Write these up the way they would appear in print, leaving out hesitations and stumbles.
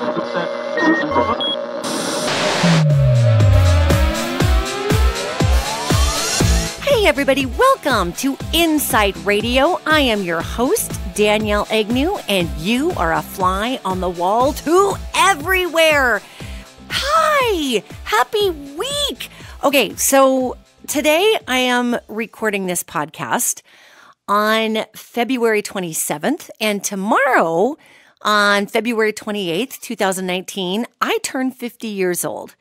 Hey everybody, welcome to InPsightRadio. I am your host, Danielle Egnew, and you are a fly on the wall to everywhere. Hi, happy week. Okay, so today I am recording this podcast on February 27th, and tomorrow on February 28th, 2019, I turn 50 years old.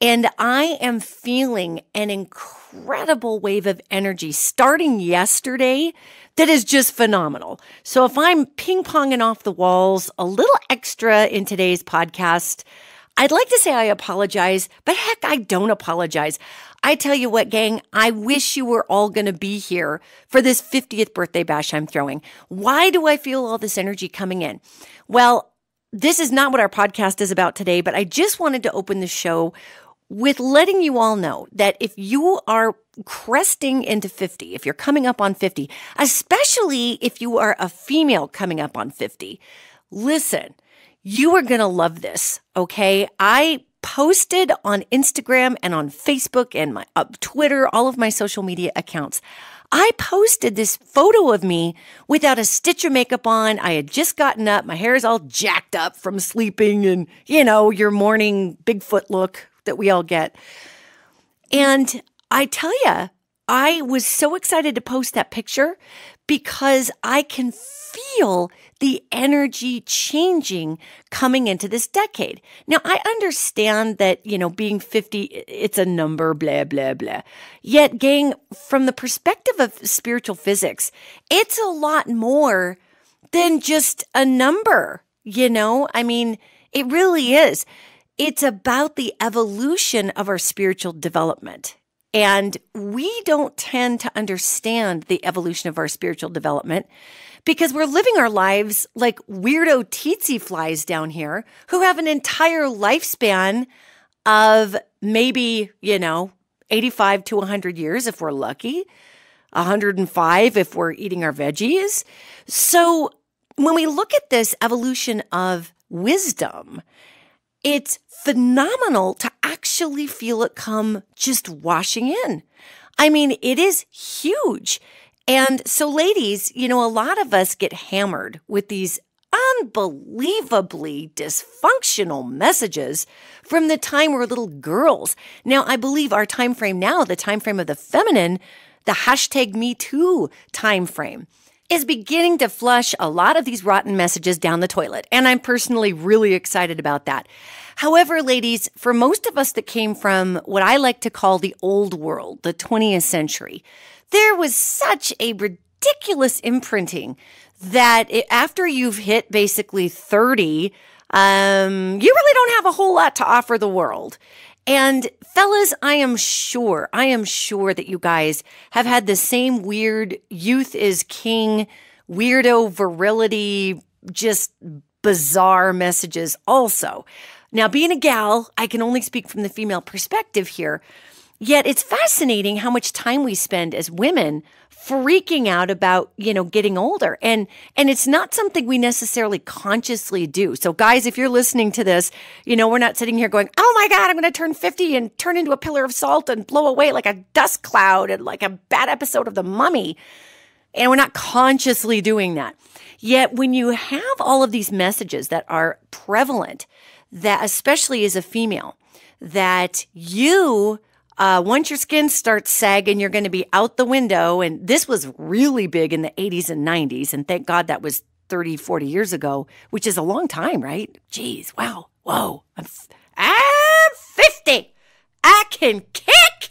And I am feeling an incredible wave of energy starting yesterday that is just phenomenal. So if I'm ping-ponging off the walls a little extra in today's podcast, I'd like to say I apologize, but heck, I don't apologize. I tell you what, gang, I wish you were all going to be here for this 50th birthday bash I'm throwing. Why do I feel all this energy coming in? Well, this is not what our podcast is about today, but I just wanted to open the show with letting you all know that if you are cresting into 50, if you're coming up on 50, especially if you are a female coming up on 50, listen, you are going to love this, okay? I posted on Instagram and on Facebook and my Twitter, all of my social media accounts. I posted this photo of me without a stitch of makeup on. I had just gotten up. My hair is all jacked up from sleeping and, you know, your morning Bigfoot look that we all get. And I tell you, I was so excited to post that picture because I can feel the energy changing coming into this decade. Now, I understand that, you know, being 50, it's a number, blah, blah, blah. Yet, gang, from the perspective of spiritual physics, it's a lot more than just a number, you know? I mean, it really is. It's about the evolution of our spiritual development. And we don't tend to understand the evolution of our spiritual development because we're living our lives like weirdo tsetse flies down here who have an entire lifespan of maybe, 85 to 100 years if we're lucky, 105 if we're eating our veggies. So when we look at this evolution of wisdom, it's phenomenal to actually feel it come just washing in. I mean, it is huge. And so ladies, a lot of us get hammered with these unbelievably dysfunctional messages from the time we're little girls. Now, I believe our time frame now, the time frame of the feminine, the hashtag #MeToo time frame, is beginning to flush a lot of these rotten messages down the toilet. And I'm personally really excited about that. However, ladies, for most of us that came from what I like to call the old world, the 20th century, there was such a ridiculous imprinting that after you've hit basically 30, you really don't have a whole lot to offer the world. And fellas, I am sure that you guys have had the same weird youth is king, weirdo virility, just bizarre messages also. Now, being a gal, I can only speak from the female perspective here. Yet it's fascinating how much time we spend as women freaking out about, getting older. And it's not something we necessarily consciously do. So guys, if you're listening to this, we're not sitting here going, oh my God, I'm going to turn 50 and turn into a pillar of salt and blow away like a dust cloud and like a bad episode of The Mummy. And we're not consciously doing that. Yet when you have all of these messages that are prevalent, that especially as a female, that you, once your skin starts sagging, you're going to be out the window. And this was really big in the 80s and 90s. And thank God that was 30, 40 years ago, which is a long time, right? Jeez, wow, whoa. I'm 50. I can kick.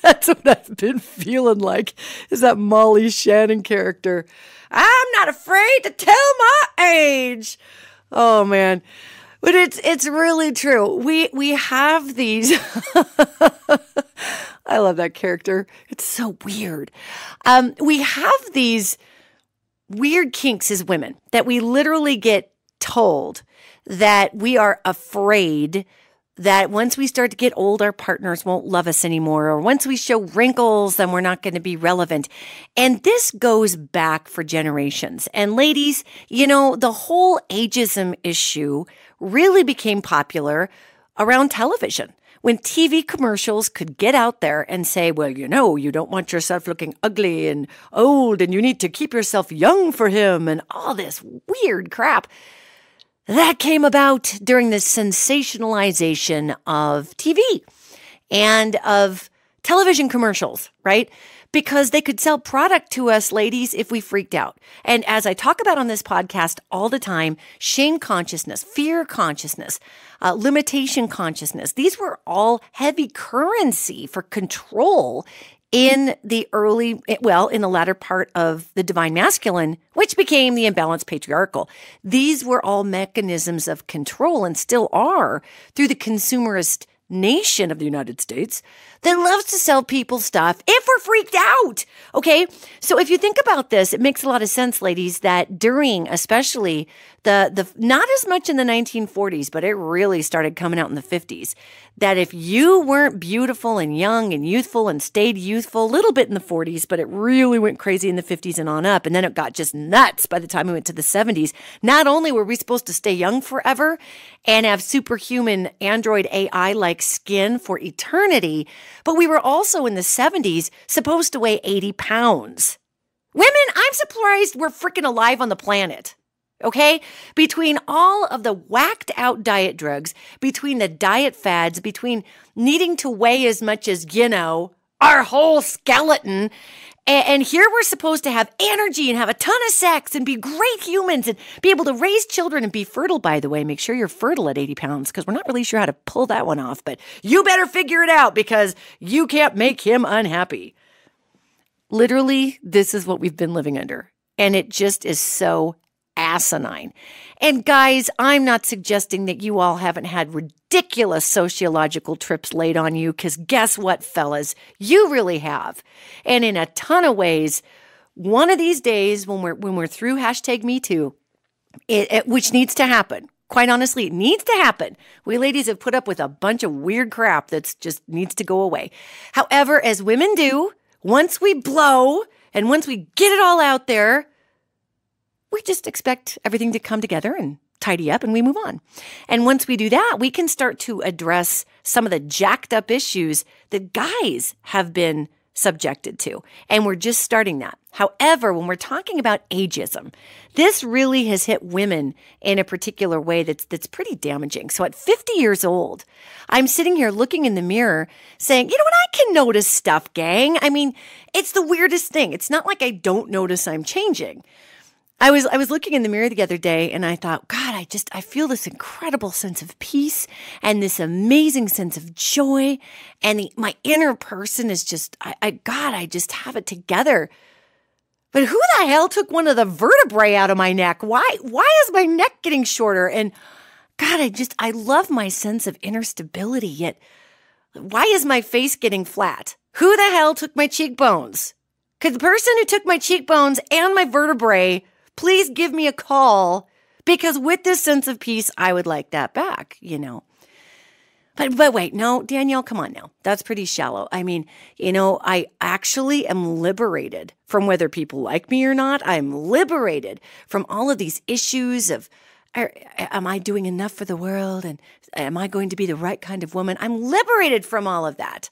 That's what I've been feeling like, is that Molly Shannon character. I'm not afraid to tell my age. Oh, man. But it's really true. We have these. I love that character. It's so weird. We have these weird kinks as women that we literally get told that we are afraid that once we start to get old, our partners won't love us anymore. Or once we show wrinkles, then we're not going to be relevant. And this goes back for generations. And ladies, the whole ageism issue really became popular around television, when TV commercials could get out there and say, well, you don't want yourself looking ugly and old, and you need to keep yourself young for him, and all this weird crap. That came about during the sensationalization of TV and of television commercials, right? Because they could sell product to us, ladies, if we freaked out. And as I talk about on this podcast all the time, shame consciousness, fear consciousness, limitation consciousness, these were all heavy currency for control in the latter part of the divine masculine, which became the imbalanced patriarchal. These were all mechanisms of control, and still are, through the consumerist nation of the United States that loves to sell people stuff if we're freaked out. Okay. So if you think about this, it makes a lot of sense, ladies, that during especially the not as much in the 1940s, but it really started coming out in the 50s, that if you weren't beautiful and young and youthful and stayed youthful a little bit in the 40s, but it really went crazy in the 50s and on up. And then it got just nuts by the time we went to the 70s. Not only were we supposed to stay young forever and have superhuman android AI-like skin for eternity, but we were also in the 70s supposed to weigh 80 pounds. Women, I'm surprised we're freaking alive on the planet. Okay? Between all of the whacked out diet drugs, between the diet fads, between needing to weigh as much as, our whole skeleton, and here we're supposed to have energy and have a ton of sex and be great humans and be able to raise children and be fertile, by the way. Make sure you're fertile at 80 pounds because we're not really sure how to pull that one off, but you better figure it out because you can't make him unhappy. Literally, this is what we've been living under. And it just is so asinine. And guys, I'm not suggesting that you all haven't had ridiculous sociological trips laid on you, because guess what, fellas? You really have. And in a ton of ways, one of these days when we're through #MeToo, which needs to happen. Quite honestly, it needs to happen. We ladies have put up with a bunch of weird crap that's just needs to go away. However, as women do, once we blow and once we get it all out there, we just expect everything to come together and tidy up and we move on. And once we do that, we can start to address some of the jacked up issues that guys have been subjected to. And we're just starting that. However, when we're talking about ageism, this really has hit women in a particular way that's pretty damaging. So at 50 years old, I'm sitting here looking in the mirror saying, you know what, I can notice stuff, gang. I mean, it's the weirdest thing. It's not like I don't notice I'm changing. I was looking in the mirror the other day and I thought, God, I feel this incredible sense of peace and this amazing sense of joy. And my inner person is just, I just have it together. But who the hell took one of the vertebrae out of my neck? Why is my neck getting shorter? And God, I love my sense of inner stability, yet why is my face getting flat? Who the hell took my cheekbones? Could the person who took my cheekbones and my vertebrae please give me a call, because with this sense of peace, I would like that back, But wait, no, Danielle, come on now. That's pretty shallow. I mean, I actually am liberated from whether people like me or not. I'm liberated from all of these issues of, am I doing enough for the world? And am I going to be the right kind of woman? I'm liberated from all of that.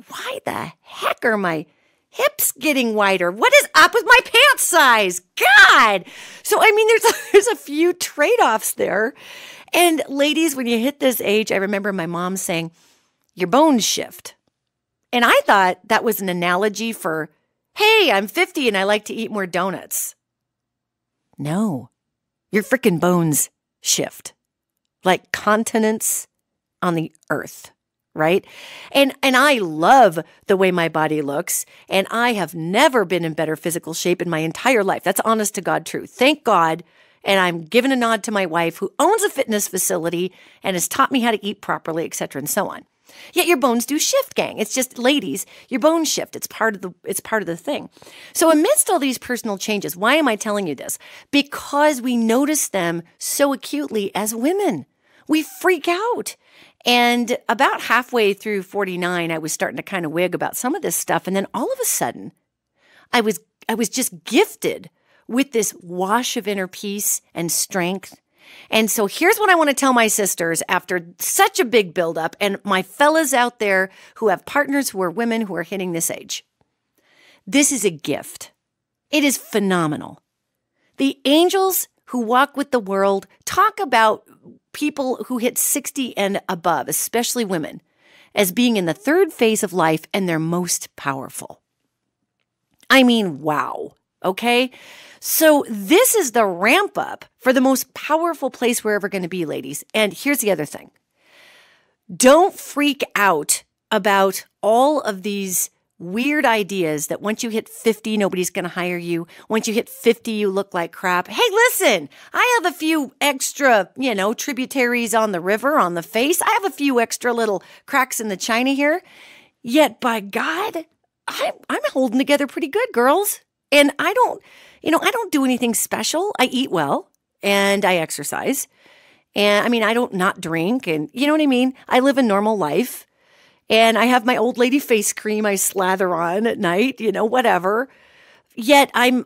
Why the heck are my hips getting wider? What is up with my pants size? God! So, I mean, there's a few trade-offs there. And ladies, when you hit this age, I remember my mom saying, your bones shift. And I thought that was an analogy for, hey, I'm 50 and I like to eat more donuts. No, your freaking bones shift. Like continents on the earth. Right? And I love the way my body looks, and I have never been in better physical shape in my entire life. That's honest to God truth. Thank God. And I'm giving a nod to my wife, who owns a fitness facility and has taught me how to eat properly, etc., and so on. Yet your bones do shift, gang. It's just, ladies, your bones shift. It's part of the thing. So amidst all these personal changes, why am I telling you this? Because we notice them so acutely as women. We freak out. And about halfway through 49, I was starting to kind of wig about some of this stuff. And then all of a sudden, I was just gifted with this wash of inner peace and strength. And so here's what I want to tell my sisters after such a big buildup, and my fellas out there who have partners who are women who are hitting this age. This is a gift. It is phenomenal. The angels who walk with the world talk about people who hit 60 and above, especially women, as being in the third phase of life and they're most powerful. I mean, wow. Okay? So this is the ramp up for the most powerful place we're ever going to be, ladies. And here's the other thing. Don't freak out about all of these weird ideas that once you hit 50, nobody's going to hire you. Once you hit 50, you look like crap. Hey, listen, I have a few extra, tributaries on the river, on the face. I have a few extra little cracks in the china here. Yet, by God, I'm holding together pretty good, girls. And I don't do anything special. I eat well and I exercise. And I don't not drink, and you know what I mean? I live a normal life. And I have my old lady face cream I slather on at night, whatever. Yet I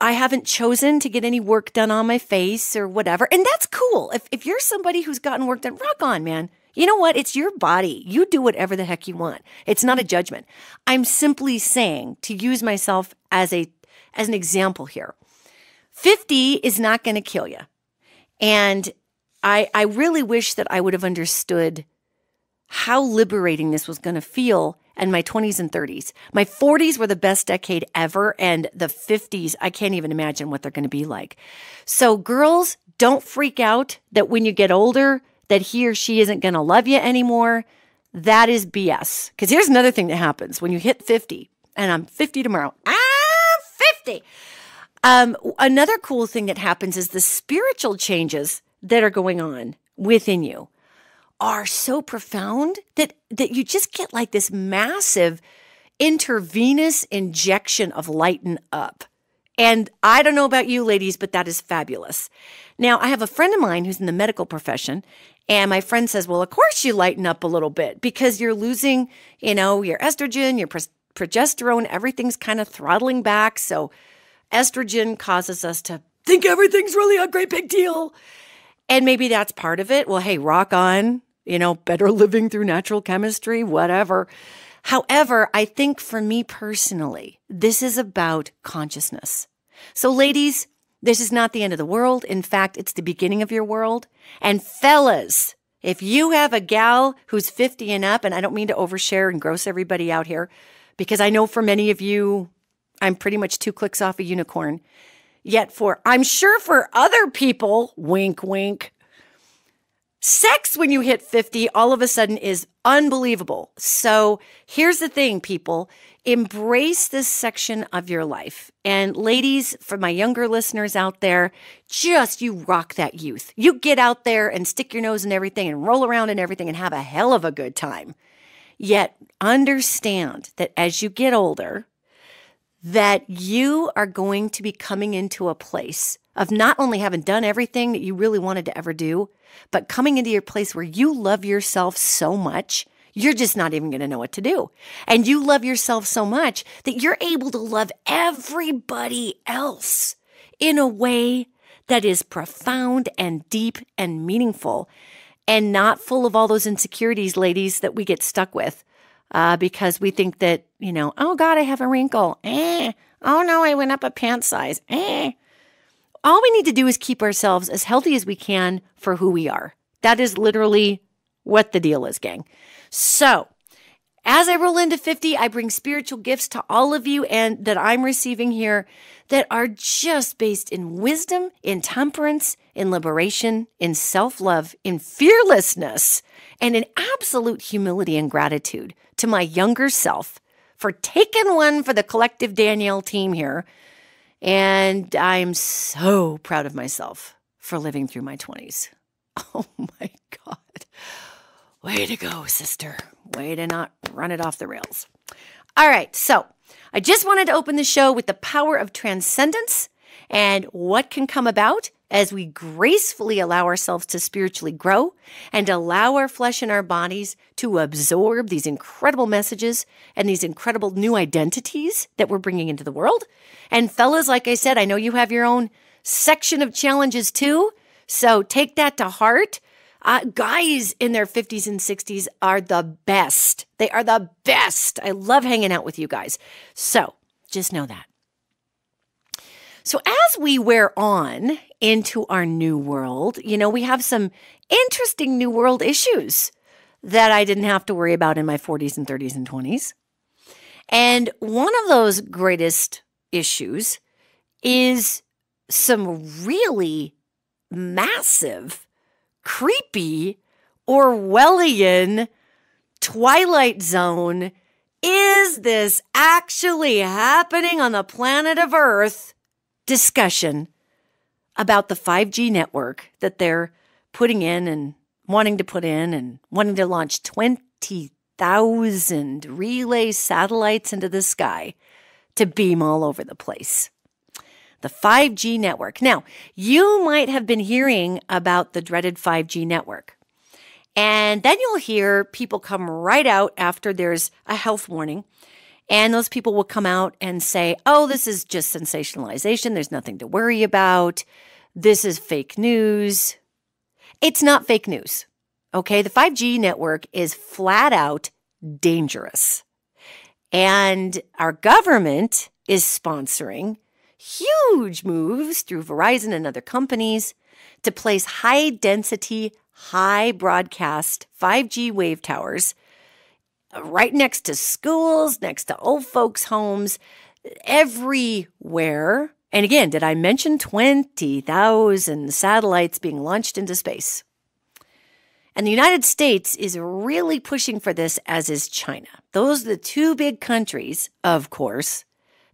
haven't chosen to get any work done on my face or whatever. And that's cool. If you're somebody who's gotten work done, rock on, man. You know what? It's your body. You do whatever the heck you want. It's not a judgment. I'm simply saying, to use myself as an example here, 50 is not going to kill you. And I really wish that I would have understood how liberating this was going to feel in my 20s and 30s. My 40s were the best decade ever, and the 50s, I can't even imagine what they're going to be like. So girls, don't freak out that when you get older, that he or she isn't going to love you anymore. That is BS. Because here's another thing that happens when you hit 50, and I'm 50 tomorrow. 50. Another cool thing that happens is the spiritual changes that are going on within you are so profound that you just get like this massive intravenous injection of lighten up. And I don't know about you ladies, but that is fabulous. Now, I have a friend of mine who's in the medical profession, and my friend says, well, of course you lighten up a little bit because you're losing, your estrogen, your progesterone, everything's kind of throttling back. So estrogen causes us to think everything's really a great big deal. And maybe that's part of it. Well, hey, rock on, better living through natural chemistry, whatever. However, I think for me personally, this is about consciousness. So ladies, this is not the end of the world. In fact, it's the beginning of your world. And fellas, if you have a gal who's 50 and up, and I don't mean to overshare and gross everybody out here, because I know for many of you, I'm pretty much 2 clicks off a unicorn. Yet I'm sure for other people, wink, wink, sex when you hit 50 all of a sudden is unbelievable. So here's the thing, people. Embrace this section of your life. And ladies, for my younger listeners out there, you rock that youth. You get out there and stick your nose in everything and roll around in everything and have a hell of a good time. Yet understand that as you get older, that you are going to be coming into a place of not only having done everything that you really wanted to ever do, but coming into your place where you love yourself so much, you're just not even going to know what to do. And you love yourself so much that you're able to love everybody else in a way that is profound and deep and meaningful and not full of all those insecurities, ladies, that we get stuck with. Because we think that, oh God, I have a wrinkle. Oh no, I went up a pant size. All we need to do is keep ourselves as healthy as we can for who we are. That is literally what the deal is, gang. So as I roll into 50, I bring spiritual gifts to all of you and that I'm receiving here that are just based in wisdom, in temperance, in liberation, in self-love, in fearlessness, and in absolute humility and gratitude to my younger self for taking one for the collective Danielle team here. And I'm so proud of myself for living through my 20s. Oh my God. Way to go, sister. Way to not run it off the rails. All right. So I just wanted to open the show with the power of transcendence and what can come about as we gracefully allow ourselves to spiritually grow and allow our flesh and our bodies to absorb these incredible messages and these incredible new identities that we're bringing into the world. And fellas, like I said, I know you have your own section of challenges too. So take that to heart. Guys in their 50s and 60s are the best. They are the best. I love hanging out with you guys. So just know that. So as we wear on into our new world, we have some interesting new world issues that I didn't have to worry about in my 40s and 30s and 20s. And one of those greatest issues is some really massive, creepy, Orwellian Twilight Zone. Is this actually happening on the planet of Earth? Discussion about the 5G network that they're putting in and wanting to put in and wanting to launch 20,000 relay satellites into the sky to beam all over the place. The 5G network. Now, you might have been hearing about the dreaded 5G network. And then you'll hear people come right out after there's a health warning. And those people will come out and say, oh, this is just sensationalization. There's nothing to worry about. This is fake news. It's not fake news. Okay. The 5G network is flat out dangerous. And our government is sponsoring huge moves through Verizon and other companies to place high density, high broadcast 5G wave towers right next to schools, next to old folks' homes, everywhere. And again, did I mention 20,000 satellites being launched into space? And the United States is really pushing for this, as is China. Those are the two big countries, of course,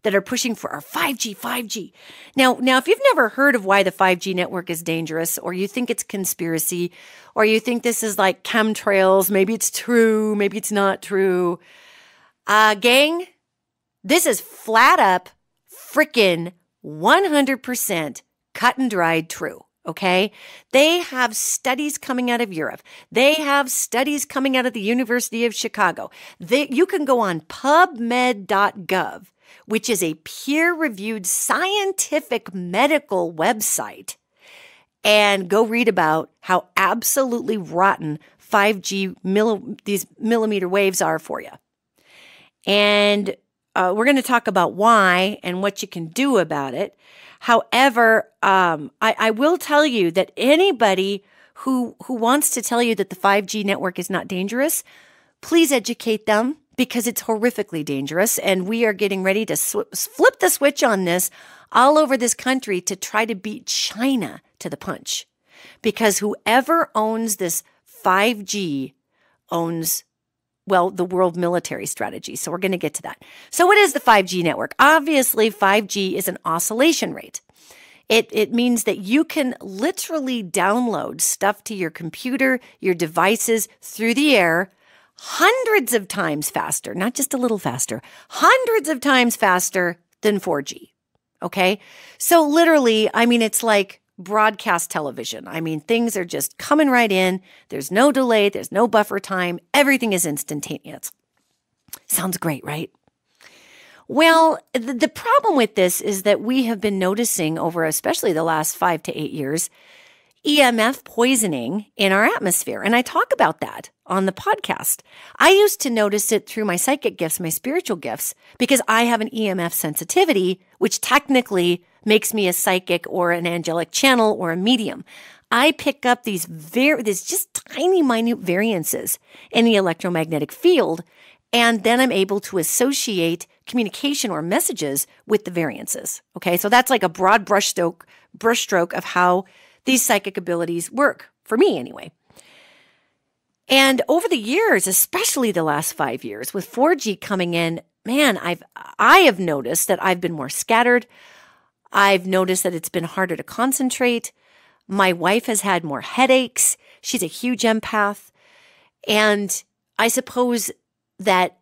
that are pushing for our 5G. Now, if you've never heard of why the 5G network is dangerous, or you think it's conspiracy, or you think this is like chemtrails, maybe it's true, maybe it's not true. Gang, this is flat up, frickin' 100% cut and dried true. Okay. They have studies coming out of Europe. They have studies coming out of the University of Chicago. You can go on pubmed.gov, which is a peer-reviewed scientific medical website, and go read about how absolutely rotten 5G these millimeter waves are for you. And we're going to talk about why and what you can do about it. However, I will tell you that anybody who wants to tell you that the 5G network is not dangerous, please educate them, because it's horrifically dangerous. And we are getting ready to flip the switch on this all over this country to try to beat China to the punch. Because whoever owns this 5G owns, well, the world military strategy. So we're going to get to that. So what is the 5G network? Obviously, 5G is an oscillation rate. It means that you can literally download stuff to your computer, your devices through the air, hundreds of times faster, not just a little faster, hundreds of times faster than 4G. Okay. So literally, it's like broadcast television. Things are just coming right in. There's no delay. There's no buffer time. Everything is instantaneous. Sounds great, right? Well, the problem with this is that we have been noticing over especially the last 5 to 8 years, EMF poisoning in our atmosphere. And I talk about that on the podcast. I used to notice it through my psychic gifts, my spiritual gifts, because I have an EMF sensitivity, which technically makes me a psychic or an angelic channel or a medium. I pick up these just tiny, minute variances in the electromagnetic field, and then I'm able to associate communication or messages with the variances. Okay, so that's like a broad brushstroke of how these psychic abilities work, for me anyway. And over the years, especially the last 5 years, with 4G coming in, man, I have noticed that I've been more scattered. I've noticed that it's been harder to concentrate. My wife has had more headaches. She's a huge empath. And I suppose that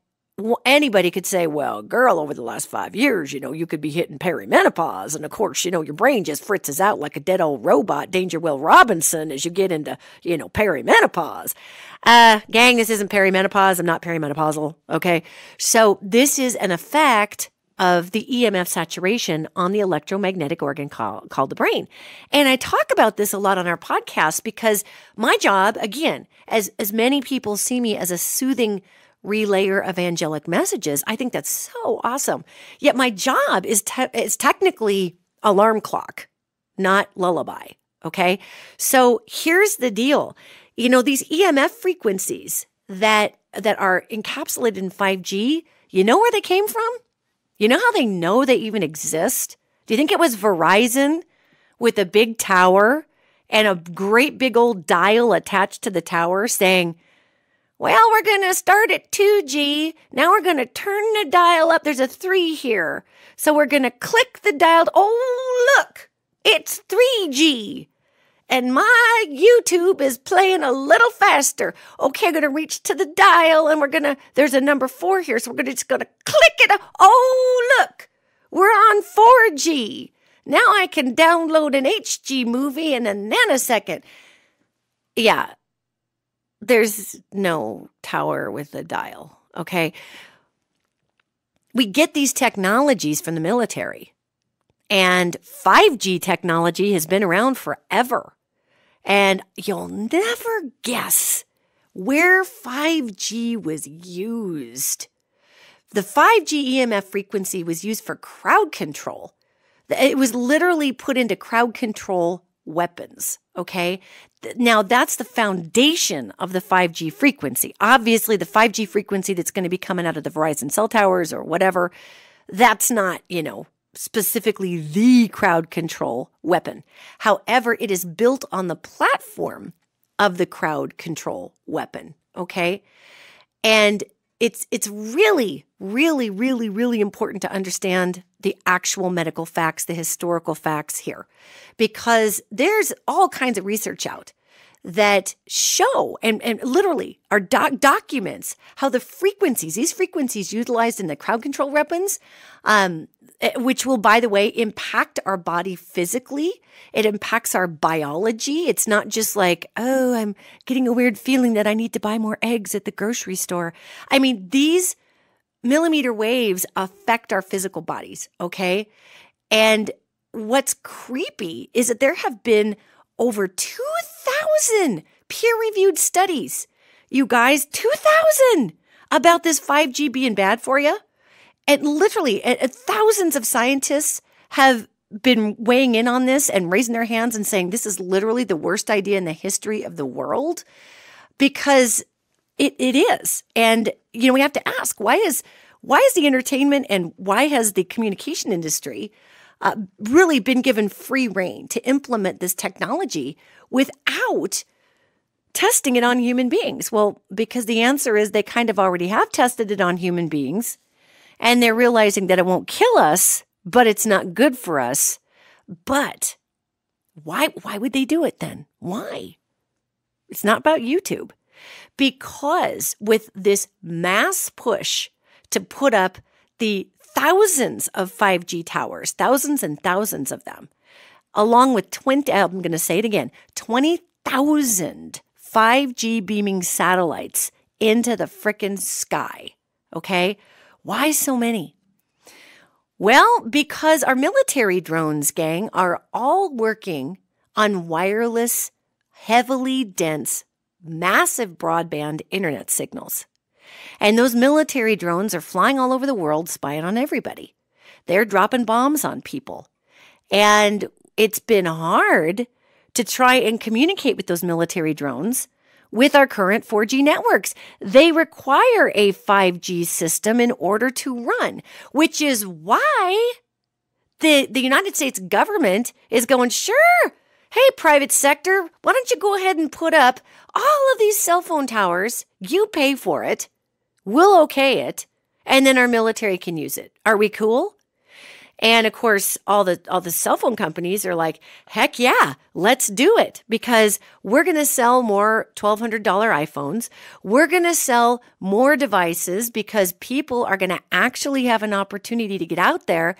anybody could say, well, girl, over the last 5 years, you could be hitting perimenopause. And of course, your brain just fritzes out like a dead old robot, Danger Will Robinson, as you get into, perimenopause. Gang, this isn't perimenopause. I'm not perimenopausal. Okay. So this is an effect of the EMF saturation on the electromagnetic organ called the brain. And I talk about this a lot on our podcast because my job, again, as many people see me as a soothing relayer of angelic messages, I think that's so awesome. Yet my job is technically alarm clock, not lullaby. Okay. So here's the deal. These EMF frequencies that are encapsulated in 5G, you know where they came from? You know how they know they even exist? Do you think it was Verizon with a big tower and a great big old dial attached to the tower saying, well, we're going to start at 2G. Now we're going to turn the dial up. There's a 3 here. So we're going to click the dial. Oh, look, it's 3G. And my YouTube is playing a little faster. Okay, I'm going to reach to the dial and there's a number 4 here. So we're just going to click it. Oh, look, we're on 4G. Now I can download an HG movie in a nanosecond. Yeah, there's no tower with a dial, okay? We get these technologies from the military. And 5G technology has been around forever. And you'll never guess where 5G was used. The 5G EMF frequency was used for crowd control. It was literally put into crowd control weapons, okay? Now, that's the foundation of the 5G frequency. Obviously, the 5G frequency that's going to be coming out of the Verizon cell towers or whatever, that's not, specifically the crowd control weapon. However, it is built on the platform of the crowd control weapon, okay? And it's really, really, really, really important to understand the actual medical facts, the historical facts here, because there's all kinds of research out that show and literally are documents how these frequencies utilized in the crowd control weapons, which will, by the way, impact our body physically. It impacts our biology. It's not just like, oh, I'm getting a weird feeling that I need to buy more eggs at the grocery store. I mean, these millimeter waves affect our physical bodies, okay? And what's creepy is that there have been over 2,000 peer-reviewed studies, you guys, 2,000 about this 5G being bad for you. And literally, thousands of scientists have been weighing in on this and raising their hands and saying this is literally the worst idea in the history of the world, because it is. And, we have to ask, why is the entertainment and why has the communication industry really been given free rein to implement this technology without testing it on human beings? Well, because the answer is they kind of already have tested it on human beings, and they're realizing that it won't kill us, but it's not good for us. But why would they do it then? Why? It's not about YouTube. Because with this mass push to put up the thousands of 5G towers, thousands and thousands of them, along with 20,000 5G beaming satellites into the frickin' sky, okay? Why so many? Well, because our military drones, gang, are all working on wireless, heavily dense, massive broadband internet signals. And those military drones are flying all over the world, spying on everybody. They're dropping bombs on people. And it's been hard to try and communicate with those military drones with our current 4G networks. They require a 5G system in order to run, which is why the United States government is going, sure, hey, private sector, why don't you go ahead and put up all of these cell phone towers? You pay for it. We'll okay it. And then our military can use it. Are we cool? And of course, all the cell phone companies are like, heck yeah, let's do it, because we're going to sell more $1,200 iPhones. We're going to sell more devices because people are going to actually have an opportunity to get out there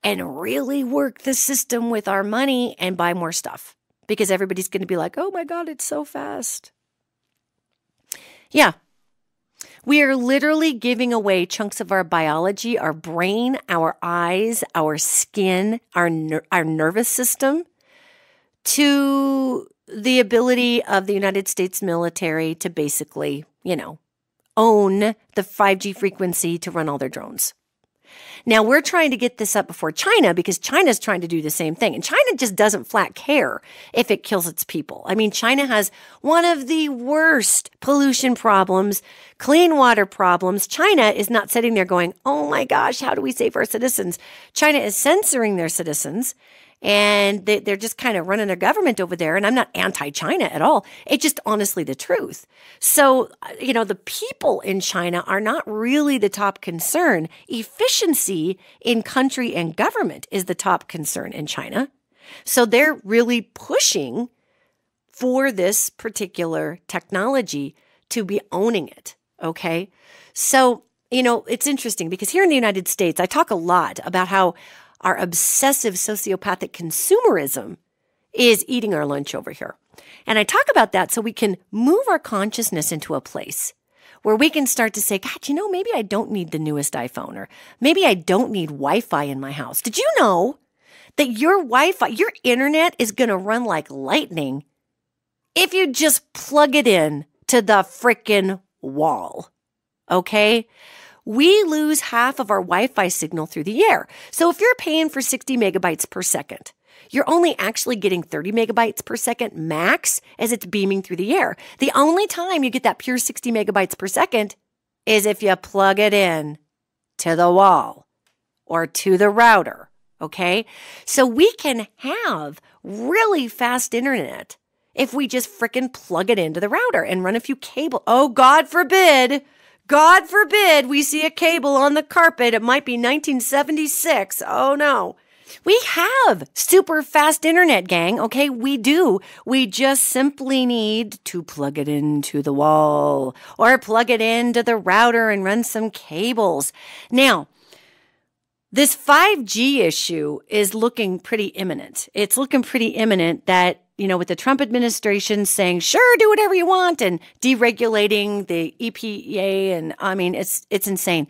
and really work the system with our money and buy more stuff, because everybody's going to be like, oh my God, it's so fast. Yeah. We are literally giving away chunks of our biology, our brain, our eyes, our skin, our nervous system to the ability of the United States military to basically, own the 5G frequency to run all their drones. Now, we're trying to get this up before China because China's trying to do the same thing. And China just doesn't flat care if it kills its people. I mean, China has one of the worst pollution problems, clean water problems. China is not sitting there going, oh my gosh, how do we save our citizens? China is censoring their citizens. And they're just kind of running their government over there. And I'm not anti-China at all. It's just honestly the truth. So, the people in China are not really the top concern. Efficiency in country and government is the top concern in China. So they're really pushing for this particular technology to be owning it. Okay. So, it's interesting because here in the United States, I talk a lot about how our obsessive sociopathic consumerism is eating our lunch over here. And I talk about that so we can move our consciousness into a place where we can start to say, God, maybe I don't need the newest iPhone, or maybe I don't need Wi-Fi in my house. Did you know that your Wi-Fi, your internet is going to run like lightning if you just plug it in to the frickin' wall? Okay? We lose half of our Wi-Fi signal through the air. So if you're paying for 60 megabytes per second, you're only actually getting 30 megabytes per second max as it's beaming through the air. The only time you get that pure 60 megabytes per second is if you plug it in to the wall or to the router, okay? So we can have really fast internet if we just frickin' plug it into the router and run a few cable. Oh, God forbid we see a cable on the carpet. It might be 1976. Oh no. We have super fast internet, gang. Okay, we do. We just simply need to plug it into the wall or plug it into the router and run some cables. Now, this 5G issue is looking pretty imminent. It's looking pretty imminent that, with the Trump administration saying, sure, do whatever you want, and deregulating the EPA. And I mean, it's insane.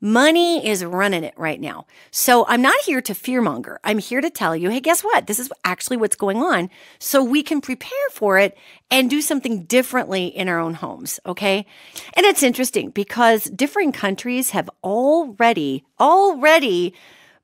Money is running it right now. So I'm not here to fearmonger. I'm here to tell you, hey, guess what? This is actually what's going on. So we can prepare for it and do something differently in our own homes. Okay. And it's interesting because different countries have already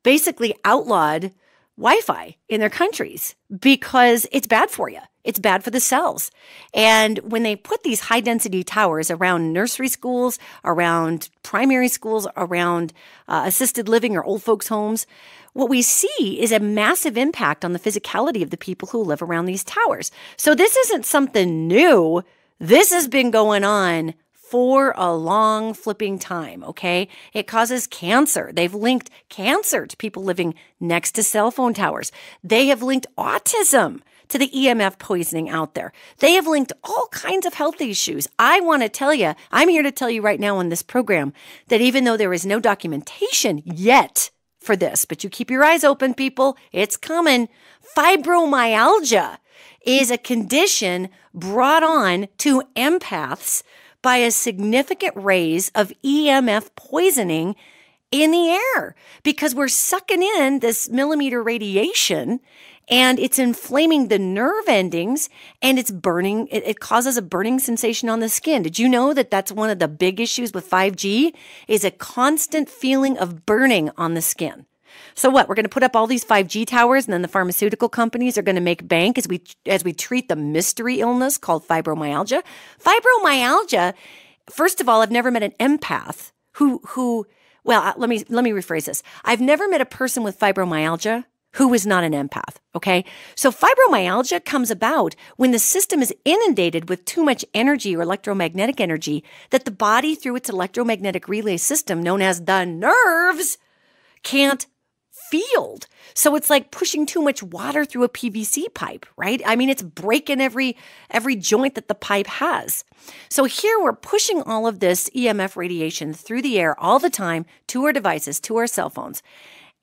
basically outlawed Wi-Fi in their countries because it's bad for you. It's bad for the cells. And when they put these high density towers around nursery schools, around primary schools, around assisted living or old folks' homes, what we see is a massive impact on the physicality of the people who live around these towers. So this isn't something new. This has been going on for a long flipping time, okay? It causes cancer. They've linked cancer to people living next to cell phone towers. They have linked autism to the EMF poisoning out there. They have linked all kinds of health issues. I want to tell you, I'm here to tell you right now on this program that even though there is no documentation yet for this, but you keep your eyes open, people, it's coming. Fibromyalgia is a condition brought on to empaths by a significant raise of EMF poisoning in the air because we're sucking in this millimetre radiation and it's inflaming the nerve endings and it's burning. It causes a burning sensation on the skin. Did you know that that's one of the big issues with 5G is a constant feeling of burning on the skin? So what? We're going to put up all these 5G towers and then the pharmaceutical companies are going to make bank as we treat the mystery illness called fibromyalgia. Fibromyalgia, first of all, I've never met an empath well, let me rephrase this. I've never met a person with fibromyalgia who is not an empath, okay? So fibromyalgia comes about when the system is inundated with too much energy or electromagnetic energy that the body, through its electromagnetic relay system known as the nerves, can't field. So it's like pushing too much water through a PVC pipe, right? I mean, it's breaking every joint that the pipe has. So here we're pushing all of this EMF radiation through the air all the time to our devices, to our cell phones.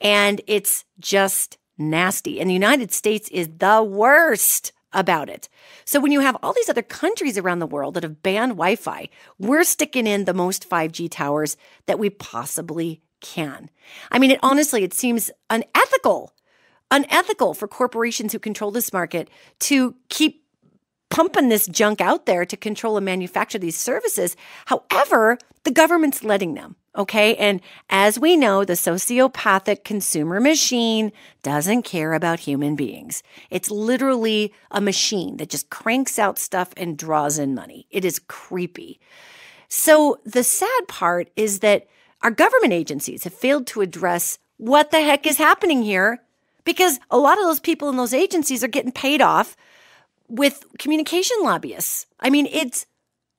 And it's just nasty. And the United States is the worst about it. So when you have all these other countries around the world that have banned Wi-Fi, we're sticking in the most 5G towers that we possibly can. I mean, it seems unethical for corporations who control this market to keep pumping this junk out there to control and manufacture these services. However, the government's letting them. Okay. And as we know, the sociopathic consumer machine doesn't care about human beings. It's literally a machine that just cranks out stuff and draws in money. It is creepy. So the sad part is that our government agencies have failed to address what the heck is happening here, because a lot of those people in those agencies are getting paid off with communication lobbyists. I mean, it's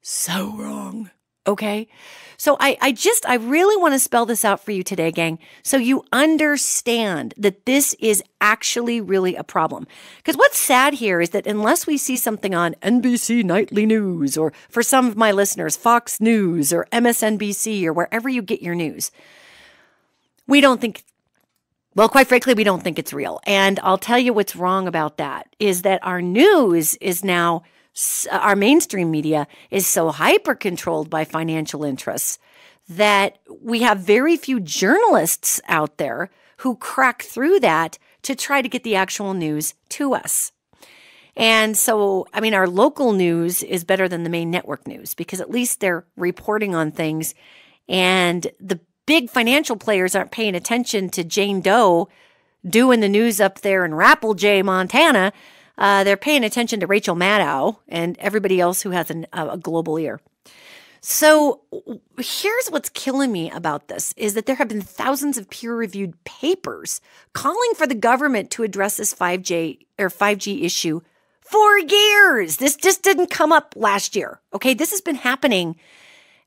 so wrong. Okay. So I really want to spell this out for you today, gang, so you understand that this is actually really a problem. Because what's sad here is that unless we see something on NBC Nightly News, or for some of my listeners, Fox News or MSNBC or wherever you get your news, we don't think, well, quite frankly, we don't think it's real. And I'll tell you what's wrong about that is that our news is now, our mainstream media is so hyper-controlled by financial interests that we have very few journalists out there who crack through that to try to get the actual news to us. And so, I mean, our local news is better than the main network news because at least they're reporting on things, and the big financial players aren't paying attention to Jane Doe doing the news up there in Rapplejay, Montana. They're paying attention to Rachel Maddow and everybody else who has a global ear. So here's what's killing me about this is that there have been thousands of peer-reviewed papers calling for the government to address this 5G issue for years. This just didn't come up last year. Okay, this has been happening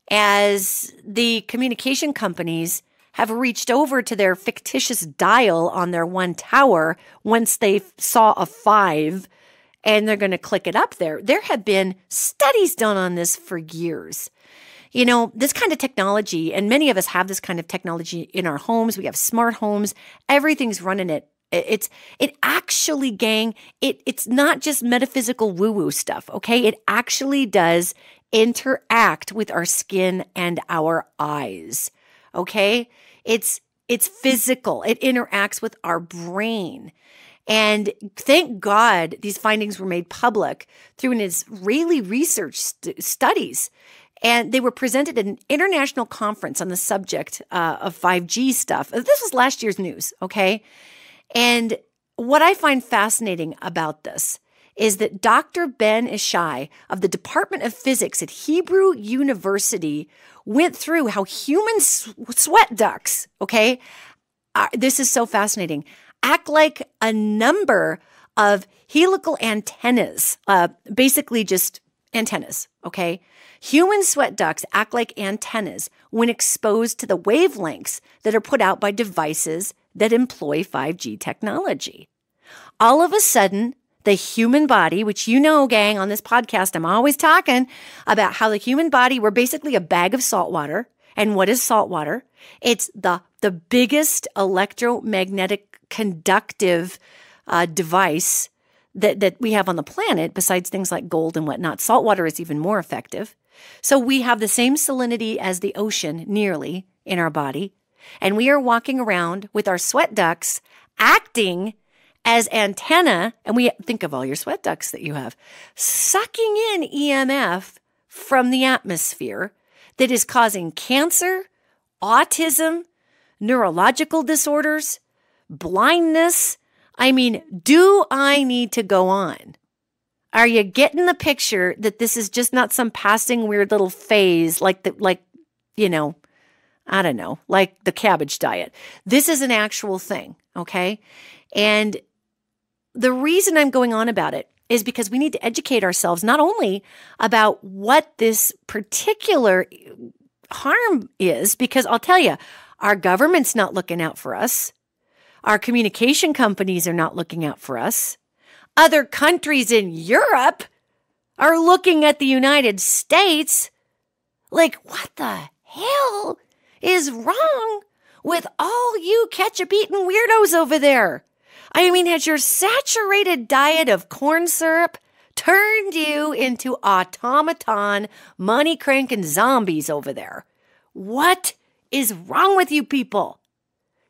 as the communication companies have reached over to their fictitious dial on their one tower once they saw a 5 and they're going to click it up there. There have been studies done on this for years. You know, this kind of technology, and many of us have this kind of technology in our homes. We have smart homes. Everything's running it. It actually, gang, it's not just metaphysical woo-woo stuff, okay? It actually does interact with our skin and our eyes, okay? It's physical. It interacts with our brain. And thank God these findings were made public through an Israeli research studies. And they were presented at an international conference on the subject of 5G stuff. This was last year's news, okay? And what I find fascinating about this is that Dr. Ben Ishai of the Department of Physics at Hebrew University went through how human sweat ducts, okay, this is so fascinating, act like a number of helical antennas, basically just antennas, okay? Human sweat ducts act like antennas when exposed to the wavelengths that are put out by devices that employ 5G technology. All of a sudden, the human body, which you know, gang, on this podcast, I'm always talking about how the human body, we're basically a bag of salt water. And what is salt water? It's the biggest electromagnetic conductive device that we have on the planet, besides things like gold and whatnot. Salt water is even more effective. So we have the same salinity as the ocean, nearly, in our body. And we are walking around with our sweat ducts acting as antenna, and we think of all your sweat ducts that you have, sucking in EMF from the atmosphere that is causing cancer, autism, neurological disorders, blindness. I mean, do I need to go on? Are you getting the picture that this is just not some passing weird little phase like you know, I don't know, like the cabbage diet? This is an actual thing, okay? And the reason I'm going on about it is because we need to educate ourselves not only about what this particular harm is, because I'll tell you, our government's not looking out for us. Our communication companies are not looking out for us. Other countries in Europe are looking at the United States like, what the hell is wrong with all you ketchup-eating weirdos over there? I mean, has your saturated diet of corn syrup turned you into automaton, money-cranking zombies over there? What is wrong with you people?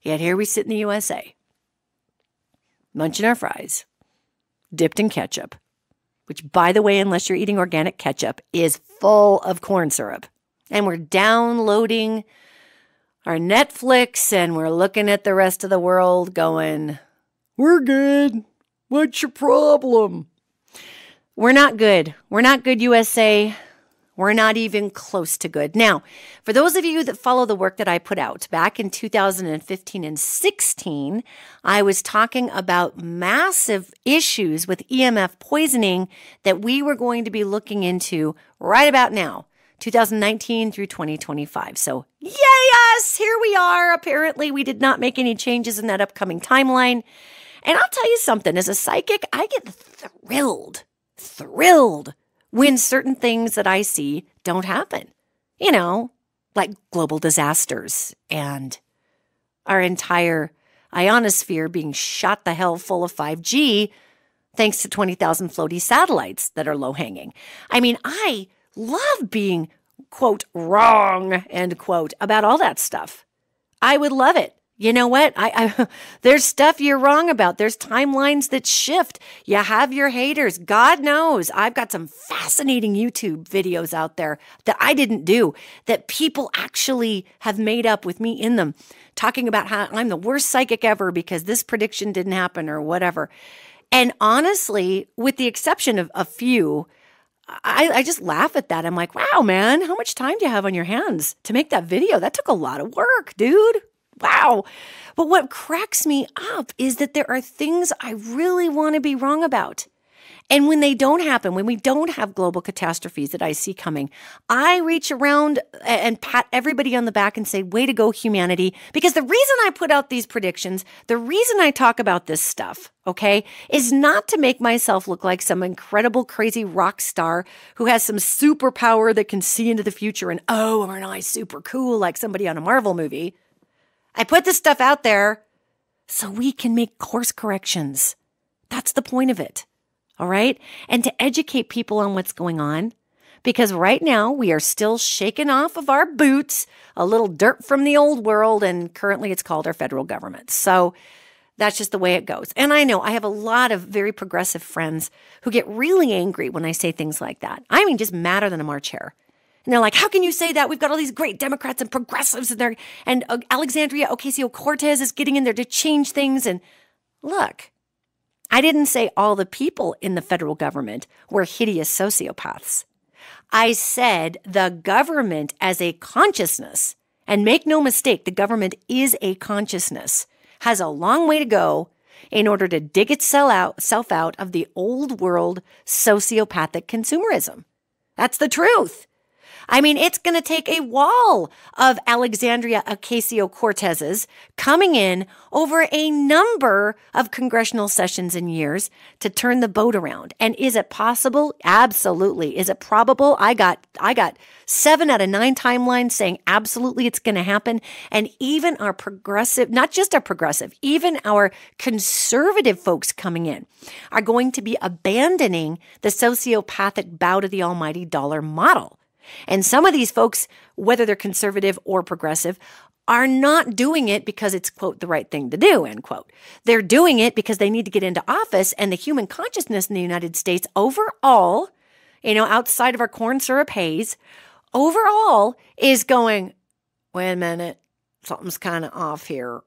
Yet here we sit in the USA, munching our fries, dipped in ketchup, which, by the way, unless you're eating organic ketchup, is full of corn syrup. And we're downloading our Netflix and we're looking at the rest of the world going, we're good. What's your problem? We're not good. We're not good, USA. We're not even close to good. Now, for those of you that follow the work that I put out back in 2015 and 16, I was talking about massive issues with EMF poisoning that we were going to be looking into right about now, 2019 through 2025. So, yay us! Here we are. Apparently, we did not make any changes in that upcoming timeline. And I'll tell you something, as a psychic, I get thrilled when certain things that I see don't happen. You know, like global disasters and our entire ionosphere being shot the hell full of 5G thanks to 20,000 floaty satellites that are low hanging. I mean, I love being, quote, wrong, end quote, about all that stuff. I would love it. You know what? There's stuff you're wrong about. There's timelines that shift. You have your haters. God knows. I've got some fascinating YouTube videos out there that I didn't do, that people actually have made up with me in them, talking about how I'm the worst psychic ever because this prediction didn't happen or whatever. And honestly, with the exception of a few, I just laugh at that. I'm like, wow, man, how much time do you have on your hands to make that video? That took a lot of work, dude. Wow. But what cracks me up is that there are things I really want to be wrong about. And when they don't happen, when we don't have global catastrophes that I see coming, I reach around and pat everybody on the back and say, way to go, humanity. Because the reason I put out these predictions, the reason I talk about this stuff, okay, is not to make myself look like some incredible, crazy rock star who has some superpower that can see into the future and, oh, aren't I super cool like somebody on a Marvel movie. I put this stuff out there so we can make course corrections. That's the point of it. All right? And to educate people on what's going on, because right now we are still shaking off of our boots a little dirt from the old world, and currently it's called our federal government. So that's just the way it goes. And I know I have a lot of very progressive friends who get really angry when I say things like that. I mean, just madder than a March hare. And they're like, how can you say that? We've got all these great Democrats and progressives in there. And Alexandria Ocasio-Cortez is getting in there to change things. And look, I didn't say all the people in the federal government were hideous sociopaths. I said the government as a consciousness, and make no mistake, the government is a consciousness, has a long way to go in order to dig itself out of the old world sociopathic consumerism. That's the truth. I mean, it's going to take a wall of Alexandria Ocasio-Cortez's coming in over a number of congressional sessions and years to turn the boat around. And is it possible? Absolutely. Is it probable? I got 7 out of 9 timelines saying absolutely it's going to happen. And even our progressive, not just our progressive, even our conservative folks coming in are going to be abandoning the sociopathic bow to the almighty dollar model. And some of these folks, whether they're conservative or progressive, are not doing it because it's, quote, the right thing to do, end quote. They're doing it because they need to get into office, and the human consciousness in the United States overall, outside of our corn syrup haze, overall is going, wait a minute, something's kind of off here.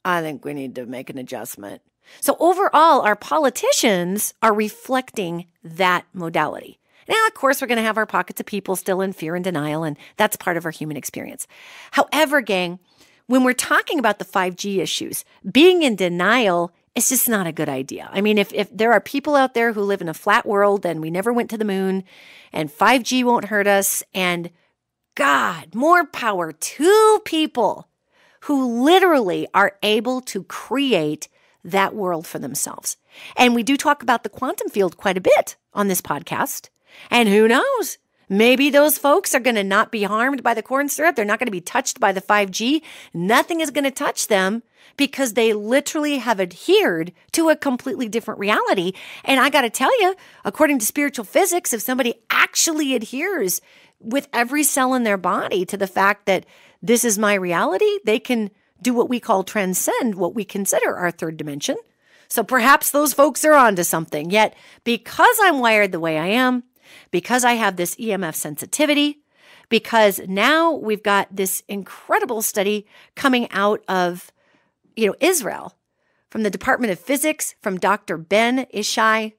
I think we need to make an adjustment. So overall, our politicians are reflecting that modality. Now, of course, we're going to have our pockets of people still in fear and denial, and that's part of our human experience. However, gang, when we're talking about the 5G issues, being in denial is just not a good idea. I mean, if there are people out there who live in a flat world and we never went to the moon and 5G won't hurt us, and God, more power to people who literally are able to create that world for themselves. And we do talk about the quantum field quite a bit on this podcast. And who knows? Maybe those folks are going to not be harmed by the corn syrup. They're not going to be touched by the 5G. Nothing is going to touch them because they literally have adhered to a completely different reality. And I got to tell you, according to spiritual physics, if somebody actually adheres with every cell in their body to the fact that this is my reality, they can do what we call transcend what we consider our third dimension. So perhaps those folks are onto something. Yet, because I'm wired the way I am, because I have this EMF sensitivity, because now we've got this incredible study coming out of, Israel, from the Department of Physics, from Dr. Ben Ishai,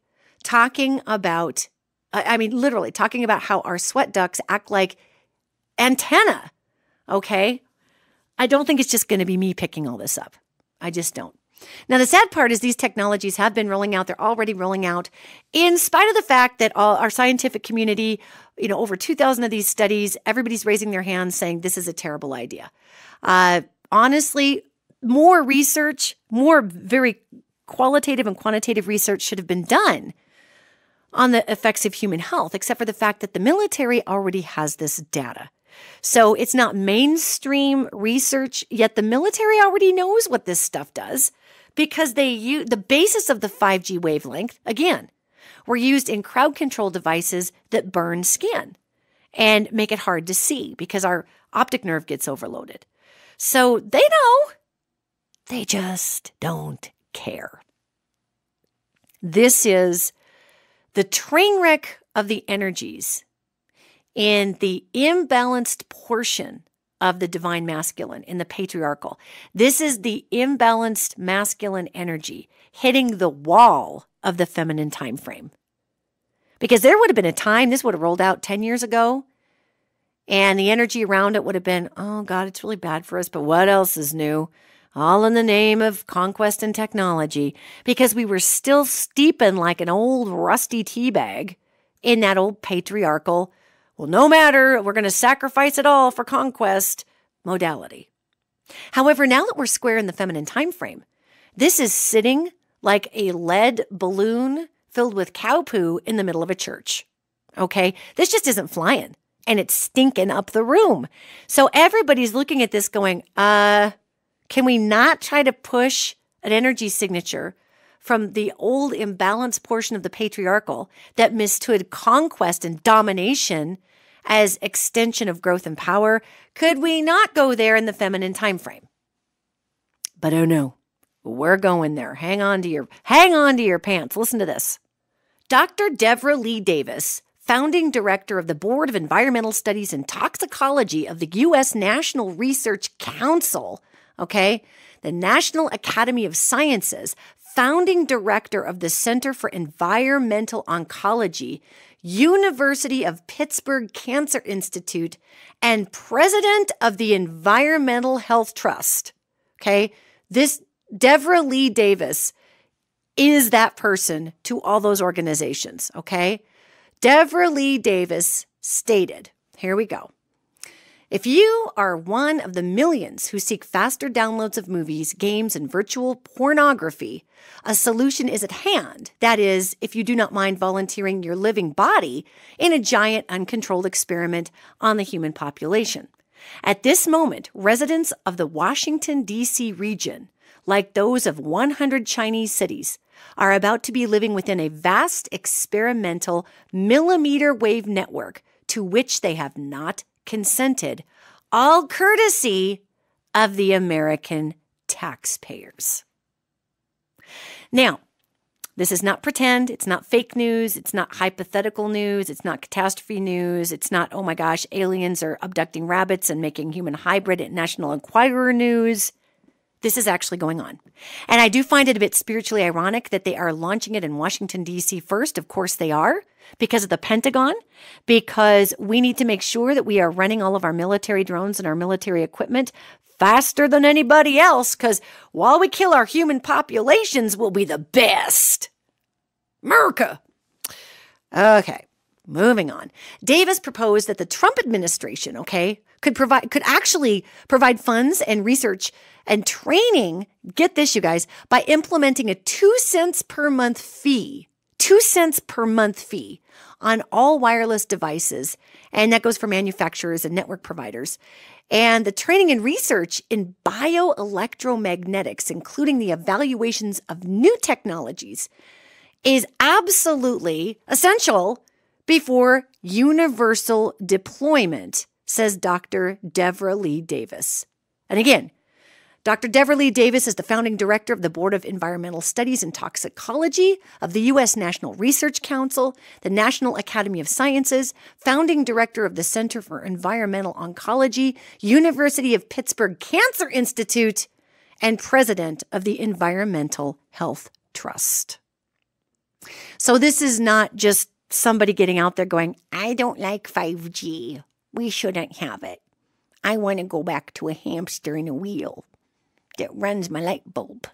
talking about, literally talking about how our sweat ducts act like antenna, okay? I don't think it's just going to be me picking all this up. I just don't. Now, the sad part is these technologies have been rolling out. They're already rolling out in spite of the fact that all our scientific community, over 2,000 of these studies, everybody's raising their hands saying this is a terrible idea. Honestly, more research, more very qualitative and quantitative research should have been done on the effects of human health, except for the fact that the military already has this data. So it's not mainstream research, yet the military already knows what this stuff does because they use the basis of the 5G wavelength, again, were used in crowd control devices that burn skin and make it hard to see because our optic nerve gets overloaded. So they know, they just don't care. This is the train wreck of the energies in the imbalanced portion of the divine masculine, in the patriarchal. This is the imbalanced masculine energy hitting the wall of the feminine time frame. Because there would have been a time, this would have rolled out 10 years ago, and the energy around it would have been, oh God, it's really bad for us, but what else is new? All in the name of conquest and technology, because we were still steeping like an old rusty tea bag in that old patriarchal, well, no matter, we're going to sacrifice it all for conquest modality. However, now that we're square in the feminine time frame, this is sitting like a lead balloon filled with cow poo in the middle of a church. Okay? This just isn't flying, and it's stinking up the room. So everybody's looking at this going, can we not try to push an energy signature from the old imbalanced portion of the patriarchal that mistook conquest and domination as extension of growth and power? Could we not go there in the feminine time frame? But oh no, we're going there. Hang on to your pants. Listen to this. Dr. Deborah Lee Davis, founding director of the Board of Environmental Studies and Toxicology of the U.S. National Research Council, okay, the National Academy of Sciences, founding director of the Center for Environmental Oncology, University of Pittsburgh Cancer Institute, and president of the Environmental Health Trust. Okay, this Deborah Lee Davis is that person to all those organizations. Okay, Deborah Lee Davis stated, here we go. If you are one of the millions who seek faster downloads of movies, games, and virtual pornography, a solution is at hand. That is, if you do not mind volunteering your living body in a giant uncontrolled experiment on the human population. At this moment, residents of the Washington, D.C. region, like those of 100 Chinese cities, are about to be living within a vast experimental millimetre wave network to which they have not consented, all courtesy of the American taxpayers. Now, this is not pretend. It's not fake news. It's not hypothetical news. It's not catastrophe news. It's not, oh my gosh, aliens are abducting rabbits and making human hybrid at National Enquirer news. This is actually going on. And I do find it a bit spiritually ironic that they are launching it in Washington, D.C. first. Of course they are, because of the Pentagon, because we need to make sure that we are running all of our military drones and our military equipment faster than anybody else, because while we kill our human populations, we'll be the best. America. Okay. moving on. Davis proposed that the Trump administration, could actually provide funds and research and training, get this, you guys, by implementing a 2 cents per month fee, 2 cents per month fee on all wireless devices. And that goes for manufacturers and network providers. And the training and research in bioelectromagnetics, including the evaluations of new technologies, is absolutely essential before universal deployment, says Dr. Devra Lee Davis. And again, Dr. Devra Lee Davis is the founding director of the Board of Environmental Studies and Toxicology of the U.S. National Research Council, the National Academy of Sciences, founding director of the Center for Environmental Oncology, University of Pittsburgh Cancer Institute, and president of the Environmental Health Trust. So this is not just somebody getting out there going, I don't like 5G. We shouldn't have it. I want to go back to a hamster in a wheel that runs my light bulb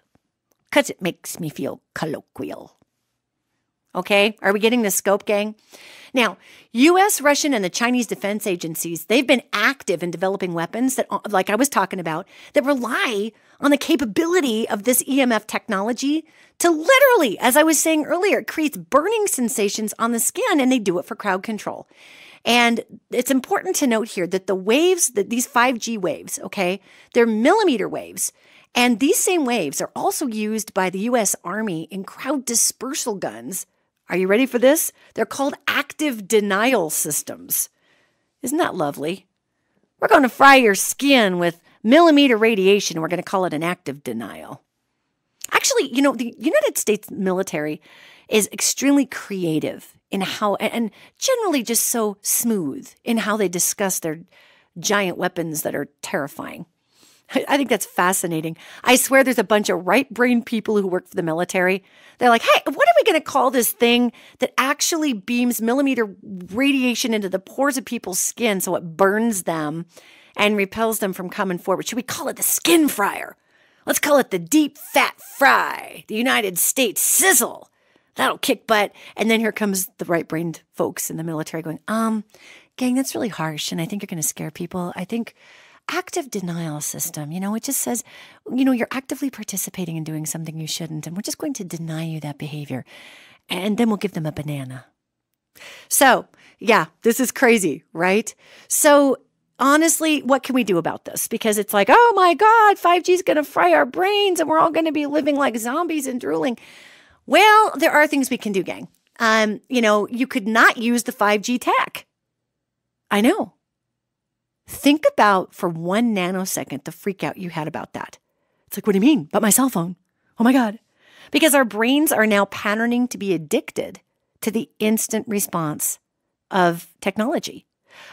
because it makes me feel colloquial. Okay, are we getting the scope, gang? Now, U.S., Russian, and the Chinese defense agencies, they've been active in developing weapons that, like I was talking about, that rely on the capability of this EMF technology to literally, as I was saying earlier, it creates burning sensations on the skin, and they do it for crowd control. And it's important to note here that the waves, that these 5G waves, they're millimeter waves. And these same waves are also used by the U.S. Army in crowd dispersal guns. Are you ready for this? They're called active denial systems. Isn't that lovely? We're going to fry your skin with millimeter radiation. We're going to call it an active denial. Actually, the United States military is extremely creative in how, and generally just so smooth in how they discuss their giant weapons that are terrifying. I think that's fascinating. I swear there's a bunch of right-brained people who work for the military. They're like, hey, what are we going to call this thing that actually beams millimeter radiation into the pores of people's skin so it burns them and repels them from coming forward? Should we call it the skin fryer? Let's call it the deep fat fry, the United States sizzle. That'll kick butt. And then here comes the right-brained folks in the military going, gang, that's really harsh. And I think you're going to scare people. I think active denial system, it just says, you're actively participating in doing something you shouldn't, and we're just going to deny you that behavior. And then we'll give them a banana. So, yeah, this is crazy, right? So, honestly, what can we do about this? Because it's like, oh my God, 5G is going to fry our brains and we're all going to be living like zombies and drooling. Well, there are things we can do, gang. You could not use the 5G tech. I know. Think about for 1 nanosecond the freak out you had about that. It's like, what do you mean? But my cell phone. Oh my God. Because our brains are now patterning to be addicted to the instant response of technology.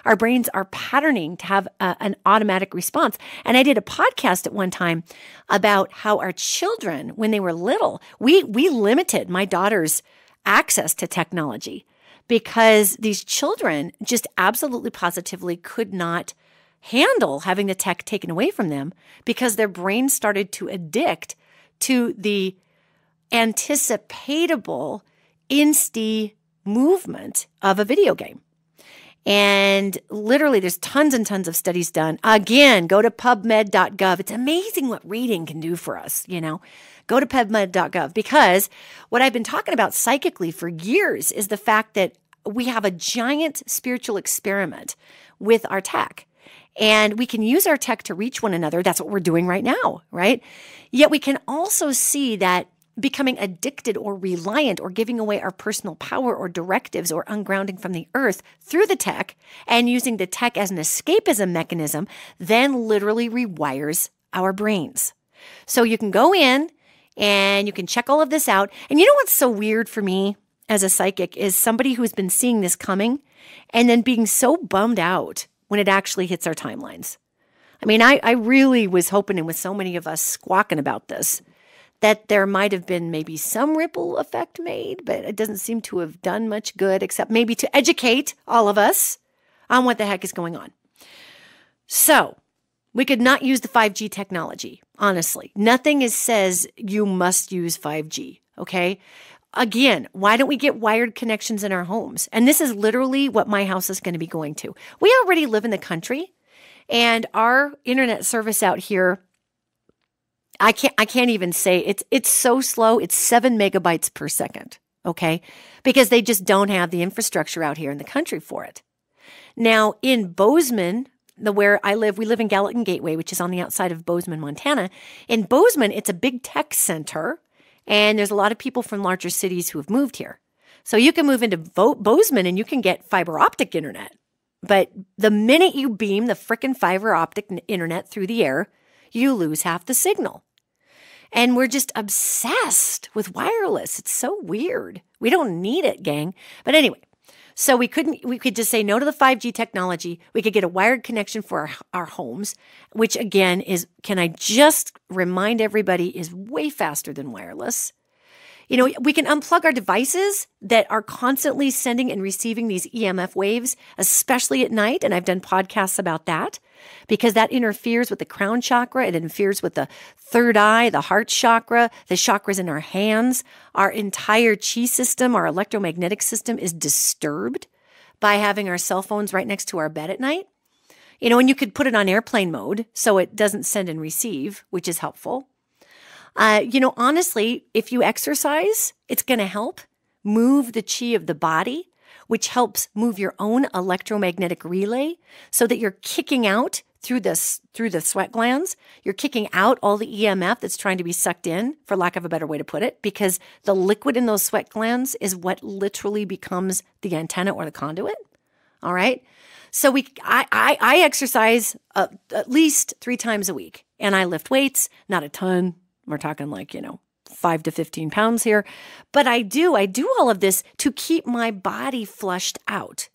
Our brains are patterning to have an automatic response. And I did a podcast at one time about how our children, when they were little, we limited my daughter's access to technology because these children just absolutely positively could not handle having the tech taken away from them because their brains started to addict to the anticipatable insty movement of a video game. And literally there's tons and tons of studies done. Again, go to pubmed.gov. It's amazing what reading can do for us, Go to pubmed.gov because what I've been talking about psychically for years is the fact that we have a giant spiritual experiment with our tech. And we can use our tech to reach one another. That's what we're doing right now, right? Yet we can also see that becoming addicted or reliant or giving away our personal power or directives or ungrounding from the earth through the tech and using the tech as an escapism mechanism then literally rewires our brains. So you can go in and you can check all of this out. And you know what's so weird for me as a psychic is somebody who's been seeing this coming and then being so bummed out when it actually hits our timelines. I mean, I really was hoping, and with so many of us squawking about this, that there might have been maybe some ripple effect made, but it doesn't seem to have done much good except maybe to educate all of us on what the heck is going on. So we could not use the 5G technology, honestly. Nothing says you must use 5G, okay? again, why don't we get wired connections in our homes? And this is literally what my house is going to be going to. We already live in the country, and our internet service out here, I can't even say it's so slow. It's 7 megabytes per second. Okay. Because they just don't have the infrastructure out here in the country for it. Now in Bozeman, where I live, we live in Gallatin Gateway, which is on the outside of Bozeman, Montana. In Bozeman, it's a big tech center, and there's a lot of people from larger cities who have moved here. So you can move into Bozeman and you can get fiber optic internet. But the minute you beam the frickin' fiber optic internet through the air, you lose half the signal. And we're just obsessed with wireless. It's so weird. We don't need it, gang. But anyway, so we could just say no to the 5G technology. We could get a wired connection for our homes, which again is, can I just remind everybody, is way faster than wireless. You know, we can unplug our devices that are constantly sending and receiving these EMF waves, especially at night. And I've done podcasts about that because that interferes with the crown chakra. It interferes with the third eye, the heart chakra, the chakras in our hands. Our entire chi system, our electromagnetic system is disturbed by having our cell phones right next to our bed at night. You know, and you could put it on airplane mode so it doesn't send and receive, which is helpful. You know, honestly, if you exercise, it's going to help move the chi of the body, which helps move your own electromagnetic relay so that you're kicking out through the sweat glands. You're kicking out all the EMF that's trying to be sucked in, for lack of a better way to put it, because the liquid in those sweat glands is what literally becomes the antenna or the conduit. All right. So I exercise at least 3 times a week, and I lift weights, not a ton. We're talking like, 5 to 15 pounds here. But I do all of this to keep my body flushed out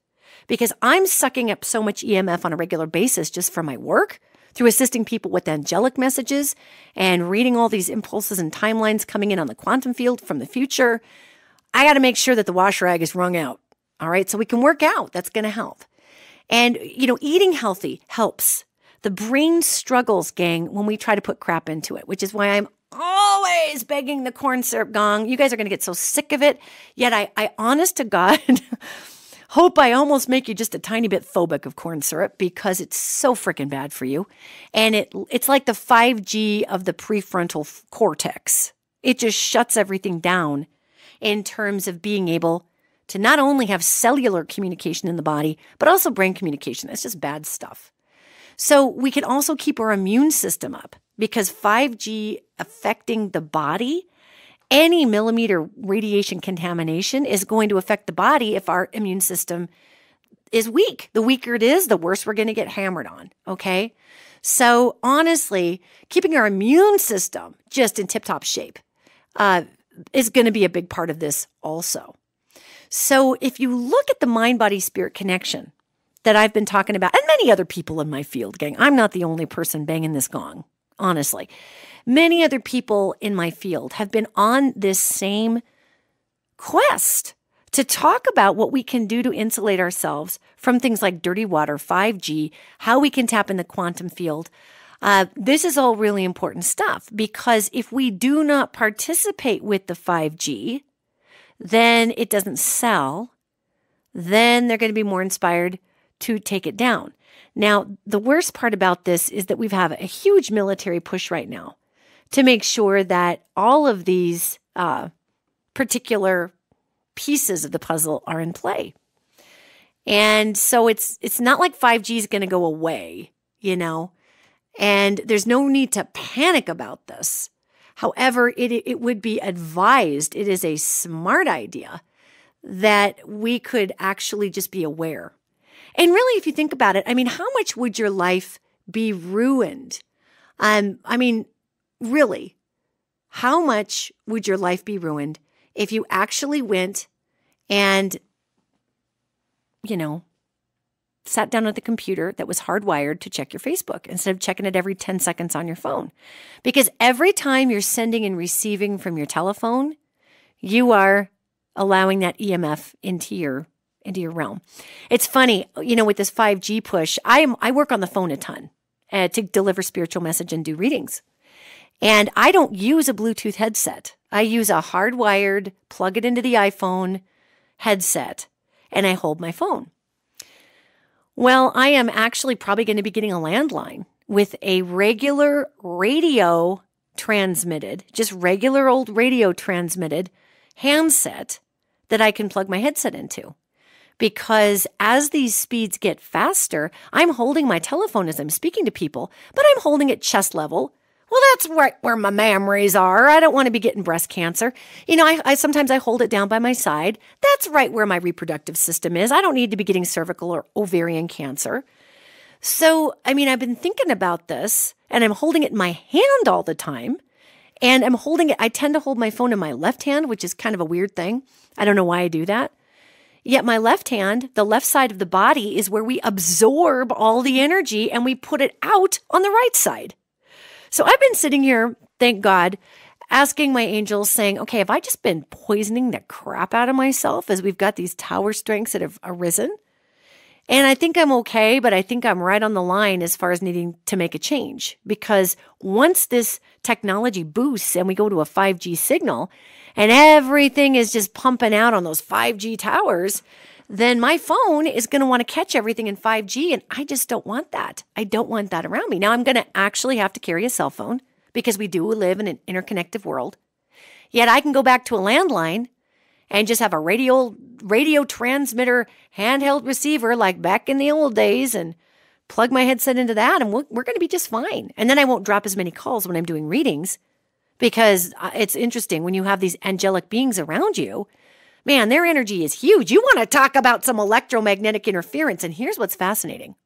because I'm sucking up so much EMF on a regular basis just from my work, through assisting people with angelic messages and reading all these impulses and timelines coming in on the quantum field from the future. I got to make sure that the wash rag is wrung out. All right. So we can work out. That's going to help. And, eating healthy helps. The brain struggles, gang, when we try to put crap into it, which is why I'm always begging the corn syrup gong. You guys are going to get so sick of it. Yet I honest to God, hope I almost make you just a tiny bit phobic of corn syrup because it's so freaking bad for you. And it's like the 5G of the prefrontal cortex. It just shuts everything down in terms of being able to not only have cellular communication in the body, but also brain communication. It's just bad stuff. So we can also keep our immune system up because 5G affecting the body, any millimeter radiation contamination is going to affect the body if our immune system is weak. The weaker it is, the worse we're going to get hammered on. Okay. So honestly, keeping our immune system just in tip-top shape is going to be a big part of this also. So if you look at the mind-body-spirit connection that I've been talking about, and many other people in my field, gang, I'm not the only person banging this gong, honestly. Many other people in my field have been on this same quest to talk about what we can do to insulate ourselves from things like dirty water, 5G, how we can tap in the quantum field. This is all really important stuff because if we do not participate with the 5G, then it doesn't sell. Then they're going to be more inspired to take it down. Now, the worst part about this is that we have a huge military push right now to make sure that all of these particular pieces of the puzzle are in play. And so it's not like 5G is going to go away, and there's no need to panic about this. However, it would be advised, it is a smart idea that we could actually just be aware. And really, if you think about it, how much would your life be ruined? Really, how much would your life be ruined if you actually went and, sat down at the computer that was hardwired to check your Facebook instead of checking it every 10 seconds on your phone? Because every time you're sending and receiving from your telephone, you are allowing that EMF into your realm. It's funny, with this 5G push, I work on the phone a ton to deliver spiritual message and do readings. And I don't use a Bluetooth headset. I use a hardwired, plug it into the iPhone headset, and I hold my phone. Well, I am actually probably going to be getting a landline with a regular radio transmitted, just regular old radio transmitted handset that I can plug my headset into. Because as these speeds get faster, I'm holding my telephone as I'm speaking to people, but I'm holding it chest level. Well, that's right where my mammaries are. I don't want to be getting breast cancer. I sometimes I hold it down by my side. That's right where my reproductive system is. I don't need to be getting cervical or ovarian cancer. So, I've been thinking about this, and I'm holding it in my hand all the time. And I tend to hold my phone in my left hand, which is kind of a weird thing. I don't know why I do that. Yet my left hand, the left side of the body, is where we absorb all the energy and we put it out on the right side. So I've been sitting here, thank God, asking my angels, saying, okay, have I just been poisoning the crap out of myself as we've got these tower strengths that have arisen? And I think I'm okay, but I think I'm right on the line as far as needing to make a change. Because once this technology boosts and we go to a 5G signal and everything is just pumping out on those 5G towers, then my phone is going to want to catch everything in 5G, and I just don't want that. I don't want that around me. Now I'm going to actually have to carry a cell phone because we do live in an interconnected world. Yet I can go back to a landline and just have a radio transmitter handheld receiver like back in the old days and plug my headset into that, and we're going to be just fine. And then I won't drop as many calls when I'm doing readings, because it's interesting when you have these angelic beings around you. Man, their energy is huge. You want to talk about some electromagnetic interference, and here's what's fascinating.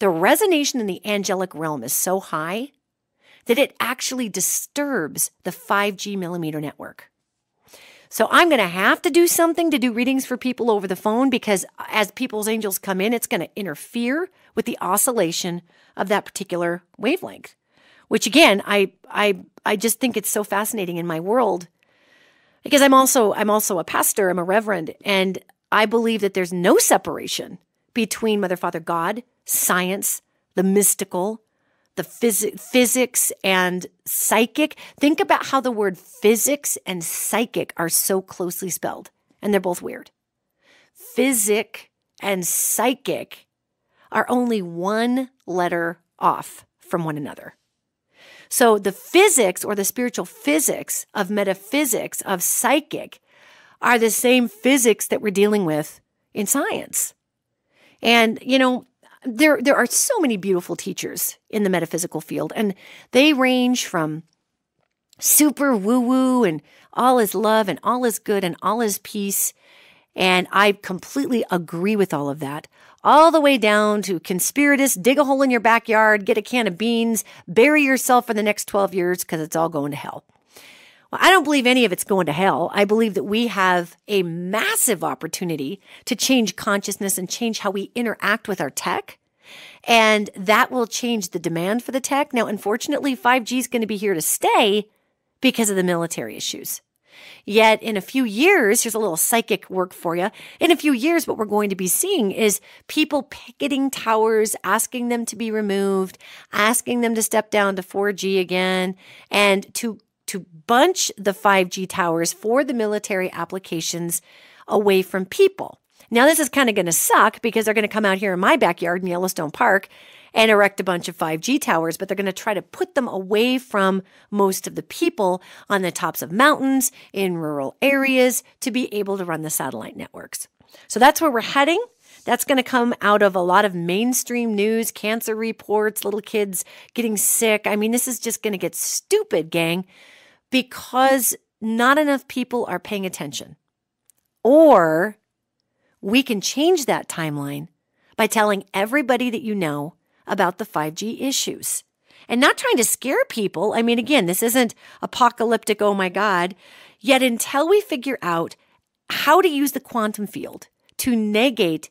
The resonation in the angelic realm is so high that it actually disturbs the 5G millimeter network. So I'm going to have to do something to do readings for people over the phone, because as people's angels come in, it's going to interfere with the oscillation of that particular wavelength, which again, I just think it's so fascinating in my world, because I'm also a pastor, I'm a reverend, and I believe that there's no separation between Mother, Father, God, science, the mystical, the physics and psychic. Think about how the word physics and psychic are so closely spelled, and they're both weird. Physic and psychic are only one letter off from one another. So the physics, or the spiritual physics of metaphysics, of psychic, are the same physics that we're dealing with in science. And, there are so many beautiful teachers in the metaphysical field, and they range from super woo-woo and all is love and all is good and all is peace. And I completely agree with all of that, all the way down to conspiratists, dig a hole in your backyard, get a can of beans, bury yourself for the next 12 years because it's all going to hell. Well, I don't believe any of it's going to hell. I believe that we have a massive opportunity to change consciousness and change how we interact with our tech. And that will change the demand for the tech. Now, unfortunately, 5G is going to be here to stay because of the military issues. Yet in a few years, here's a little psychic work for you. In a few years, what we're going to be seeing is people picketing towers, asking them to be removed, asking them to step down to 4G again, and to bunch the 5G towers for the military applications away from people. Now, this is kind of going to suck because they're going to come out here in my backyard in Yellowstone Park and erect a bunch of 5G towers, but they're going to try to put them away from most of the people on the tops of mountains, in rural areas, to be able to run the satellite networks. So that's where we're heading. That's going to come out of a lot of mainstream news, cancer reports, little kids getting sick. I mean, this is just going to get stupid, gang, because not enough people are paying attention. Or we can change that timeline by telling everybody that you know about the 5G issues and not trying to scare people. I mean, again, this isn't apocalyptic, oh my God. Yet until we figure out how to use the quantum field to negate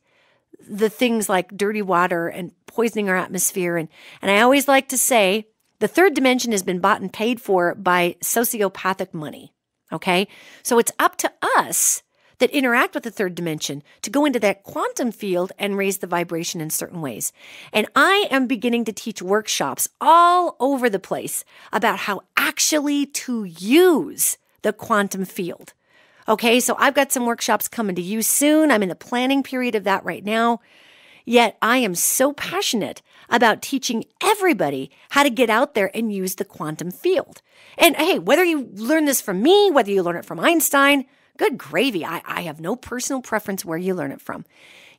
the things like dirty water and poisoning our atmosphere. And I always like to say the third dimension has been bought and paid for by sociopathic money. Okay. So it's up to us that interact with the third dimension to go into that quantum field and raise the vibration in certain ways. And I am beginning to teach workshops all over the place about how actually to use the quantum field. Okay, so I've got some workshops coming to you soon. I'm in the planning period of that right now. Yet I am so passionate about teaching everybody how to get out there and use the quantum field. And hey, whether you learn this from me, whether you learn it from Einstein, good gravy. I have no personal preference where you learn it from.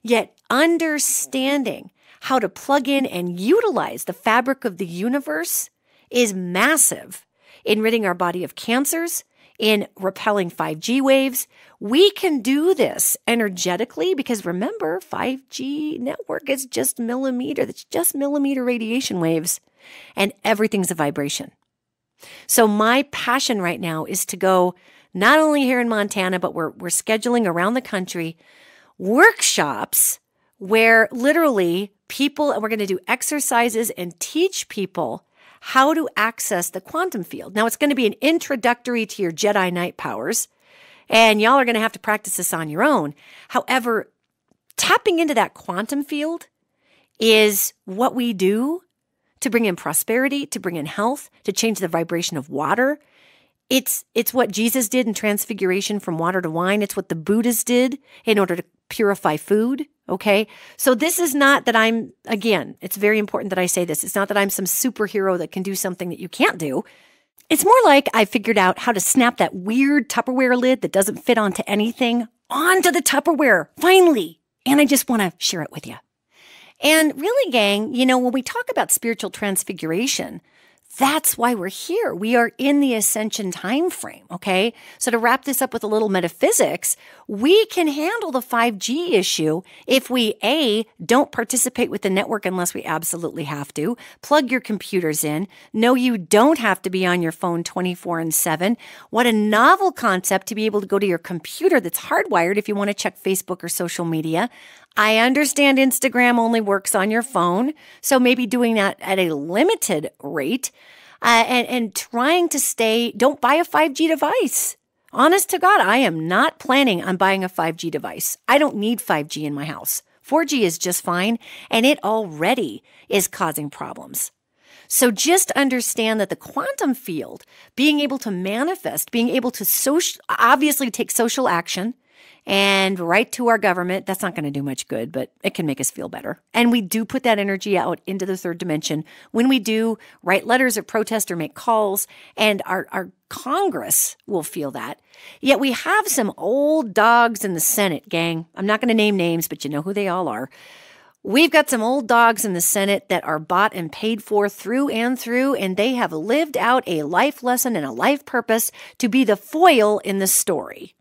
Yet understanding how to plug in and utilize the fabric of the universe is massive in ridding our body of cancers, in repelling 5G waves. We can do this energetically because remember, 5G network is just millimeter. That's just millimeter radiation waves, and everything's a vibration. So my passion right now is to go not only here in Montana, but we're scheduling around the country workshops where literally people, and we're going to do exercises and teach people how to access the quantum field. Now, it's going to be an introductory to your Jedi Knight powers, and y'all are going to have to practice this on your own. However, tapping into that quantum field is what we do to bring in prosperity, to bring in health, to change the vibration of water. It's what Jesus did in transfiguration from water to wine. It's what the Buddhas did in order to purify food. Okay. So this is not that again, it's very important that I say this. It's not that I'm some superhero that can do something that you can't do. It's more like I figured out how to snap that weird Tupperware lid that doesn't fit onto anything onto the Tupperware, finally. And I just want to share it with you. And really, gang, when we talk about spiritual transfiguration, that's why we're here. We are in the ascension time frame, okay? So to wrap this up with a little metaphysics, we can handle the 5G issue if we, A, don't participate with the network unless we absolutely have to, plug your computers in. No, you don't have to be on your phone 24/7. What a novel concept to be able to go to your computer that's hardwired if you want to check Facebook or social media. I understand Instagram only works on your phone, so maybe doing that at a limited rate and trying to don't buy a 5G device. Honest to God, I am not planning on buying a 5G device. I don't need 5G in my house. 4G is just fine, and it already is causing problems. So just understand that the quantum field, being able to manifest, being able to obviously take social action, and write to our government, that's not going to do much good, but it can make us feel better. And we do put that energy out into the third dimension when we do write letters or protest or make calls, and our Congress will feel that. Yet we have some old dogs in the Senate, gang. I'm not going to name names, but you know who they all are. We've got some old dogs in the Senate that are bought and paid for through and through, and they have lived out a life lesson and a life purpose to be the foil in the story.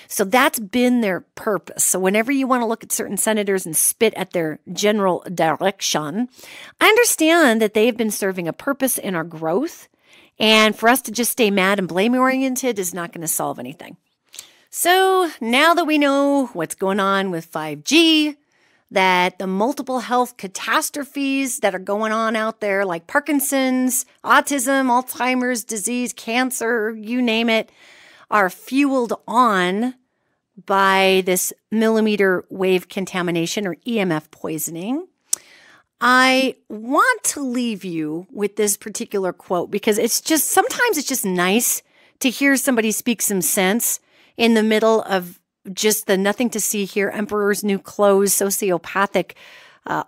So that's been their purpose. So whenever you want to look at certain senators and spit at their general direction, I understand that they have been serving a purpose in our growth. And for us to just stay mad and blame-oriented is not going to solve anything. So now that we know what's going on with 5G, that the multiple health catastrophes that are going on out there, like Parkinson's, autism, Alzheimer's disease, cancer, you name it, are fueled on by this millimeter wave contamination or EMF poisoning. I want to leave you with this particular quote because sometimes it's just nice to hear somebody speak some sense in the middle of just the nothing to see here, emperor's new clothes, sociopathic,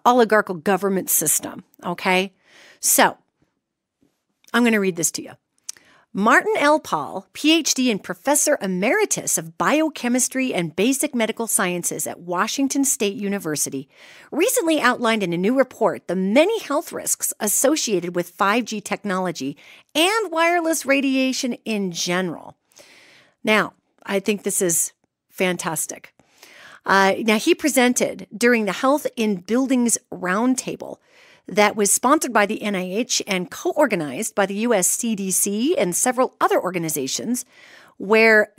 oligarchical government system. Okay. So I'm going to read this to you. Martin L. Paul, PhD and Professor Emeritus of Biochemistry and Basic Medical Sciences at Washington State University, recently outlined in a new report the many health risks associated with 5G technology and wireless radiation in general. Now, I think this is fantastic. Now, he presented during the Health in Buildings Roundtable that was sponsored by the NIH and co-organized by the US CDC and several other organizations, where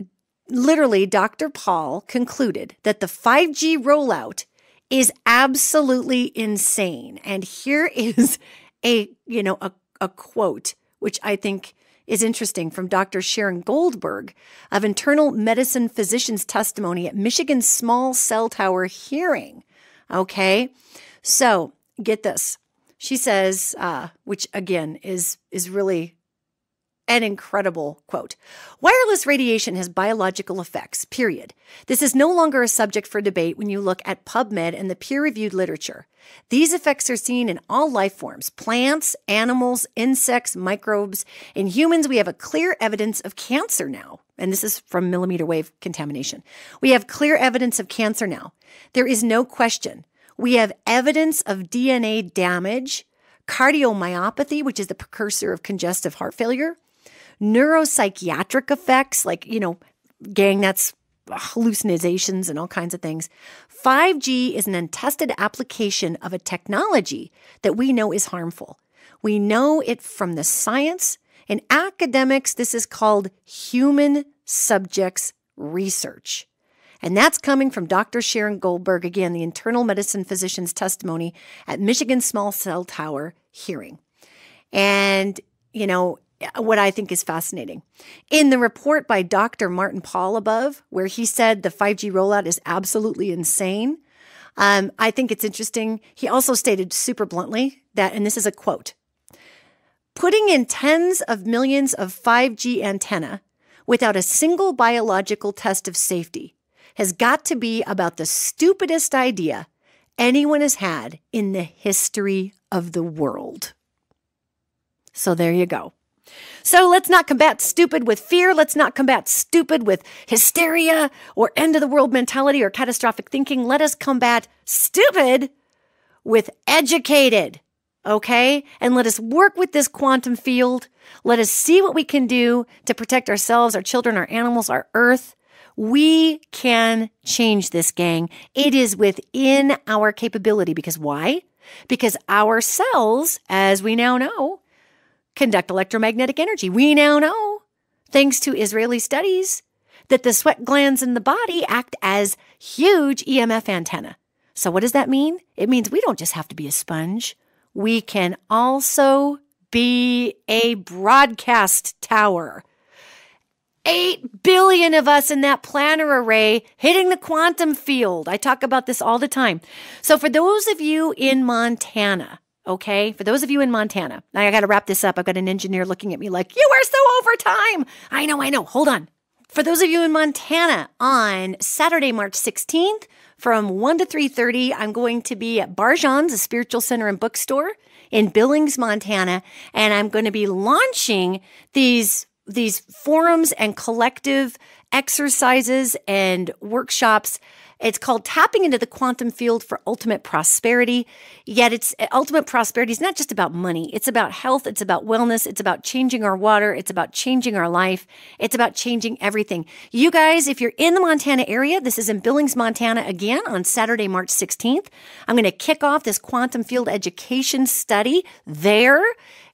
literally Dr. Paul concluded that the 5G rollout is absolutely insane. And here is a quote, which I think is interesting, from Dr. Sharon Goldberg of internal medicine physician's testimony at Michigan's Small Cell Tower hearing. Okay, so get this. She says, which again is really an incredible quote. Wireless radiation has biological effects, period. This is no longer a subject for debate when you look at PubMed and the peer-reviewed literature. These effects are seen in all life forms, plants, animals, insects, microbes. In humans, we have a clear evidence of cancer now. And this is from millimeter wave contamination. We have clear evidence of cancer now. There is no question. We have evidence of DNA damage, cardiomyopathy, which is the precursor of congestive heart failure, neuropsychiatric effects, like, gang, that's hallucinations and all kinds of things. 5G is an untested application of a technology that we know is harmful. We know it from the science. In academics, this is called human subjects research. And that's coming from Dr. Sharon Goldberg, again, the internal medicine physician's testimony at Michigan Small Cell Tower hearing. And, what I think is fascinating. In the report by Dr. Martin Paul above, where he said the 5G rollout is absolutely insane, I think it's interesting. He also stated super bluntly that, and this is a quote, putting in tens of millions of 5G antenna without a single biological test of safety has got to be about the stupidest idea anyone has had in the history of the world. So there you go. So let's not combat stupid with fear. Let's not combat stupid with hysteria or end of the world mentality or catastrophic thinking. Let us combat stupid with educated, okay? And let us work with this quantum field. Let us see what we can do to protect ourselves, our children, our animals, our earth. We can change this, gang. It is within our capability. Because why? Because our cells, as we now know, conduct electromagnetic energy. We now know, thanks to Israeli studies, that the sweat glands in the body act as huge EMF antenna. So what does that mean? It means we don't just have to be a sponge. We can also be a broadcast tower. 8 billion of us in that planar array hitting the quantum field. I talk about this all the time. So for those of you in Montana, okay, for those of you in Montana, now I got to wrap this up. I've got an engineer looking at me like, you are so over time. I know. Hold on. For those of you in Montana, on Saturday, March 16th, from 1 to 3:30, I'm going to be at Barjan's, a spiritual center and bookstore in Billings, Montana, and I'm going to be launching these forums and collective exercises and workshops. It's called Tapping into the Quantum Field for Ultimate Prosperity. Yet it's ultimate prosperity is not just about money. It's about health. It's about wellness. It's about changing our water. It's about changing our life. It's about changing everything. You guys, if you're in the Montana area, this is in Billings, Montana, again on Saturday, March 16th. I'm going to kick off this quantum field education study there.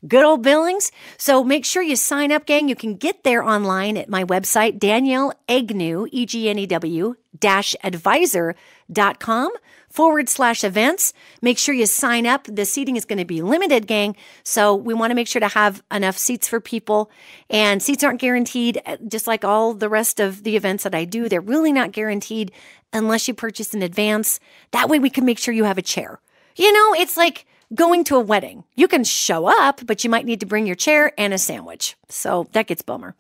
Good old Billings. So make sure you sign up, gang. You can get there online at my website, Danielle Egnew, EGNEW-advisor.com/events. Make sure you sign up. The seating is going to be limited, gang. So we want to make sure to have enough seats for people. And seats aren't guaranteed, just like all the rest of the events that I do. They're really not guaranteed unless you purchase in advance. That way we can make sure you have a chair. It's like going to a wedding. You can show up, but you might need to bring your chair and a sandwich. So that gets bummer.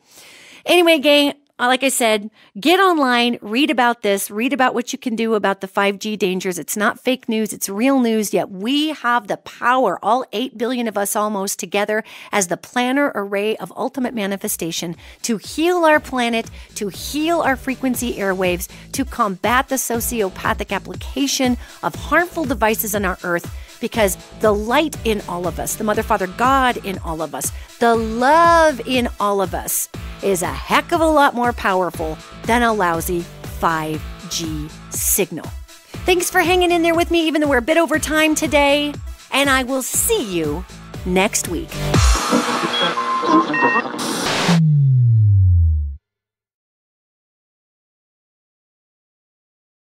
Anyway, gang, like I said, get online, read about this, read about what you can do about the 5G dangers. It's not fake news. It's real news. Yet we have the power, all 8 billion of us almost together as the planar array of ultimate manifestation to heal our planet, to heal our frequency airwaves, to combat the sociopathic application of harmful devices on our earth. Because the light in all of us, the Mother, Father, God in all of us, the love in all of us is a heck of a lot more powerful than a lousy 5G signal. Thanks for hanging in there with me, even though we're a bit over time today. And I will see you next week.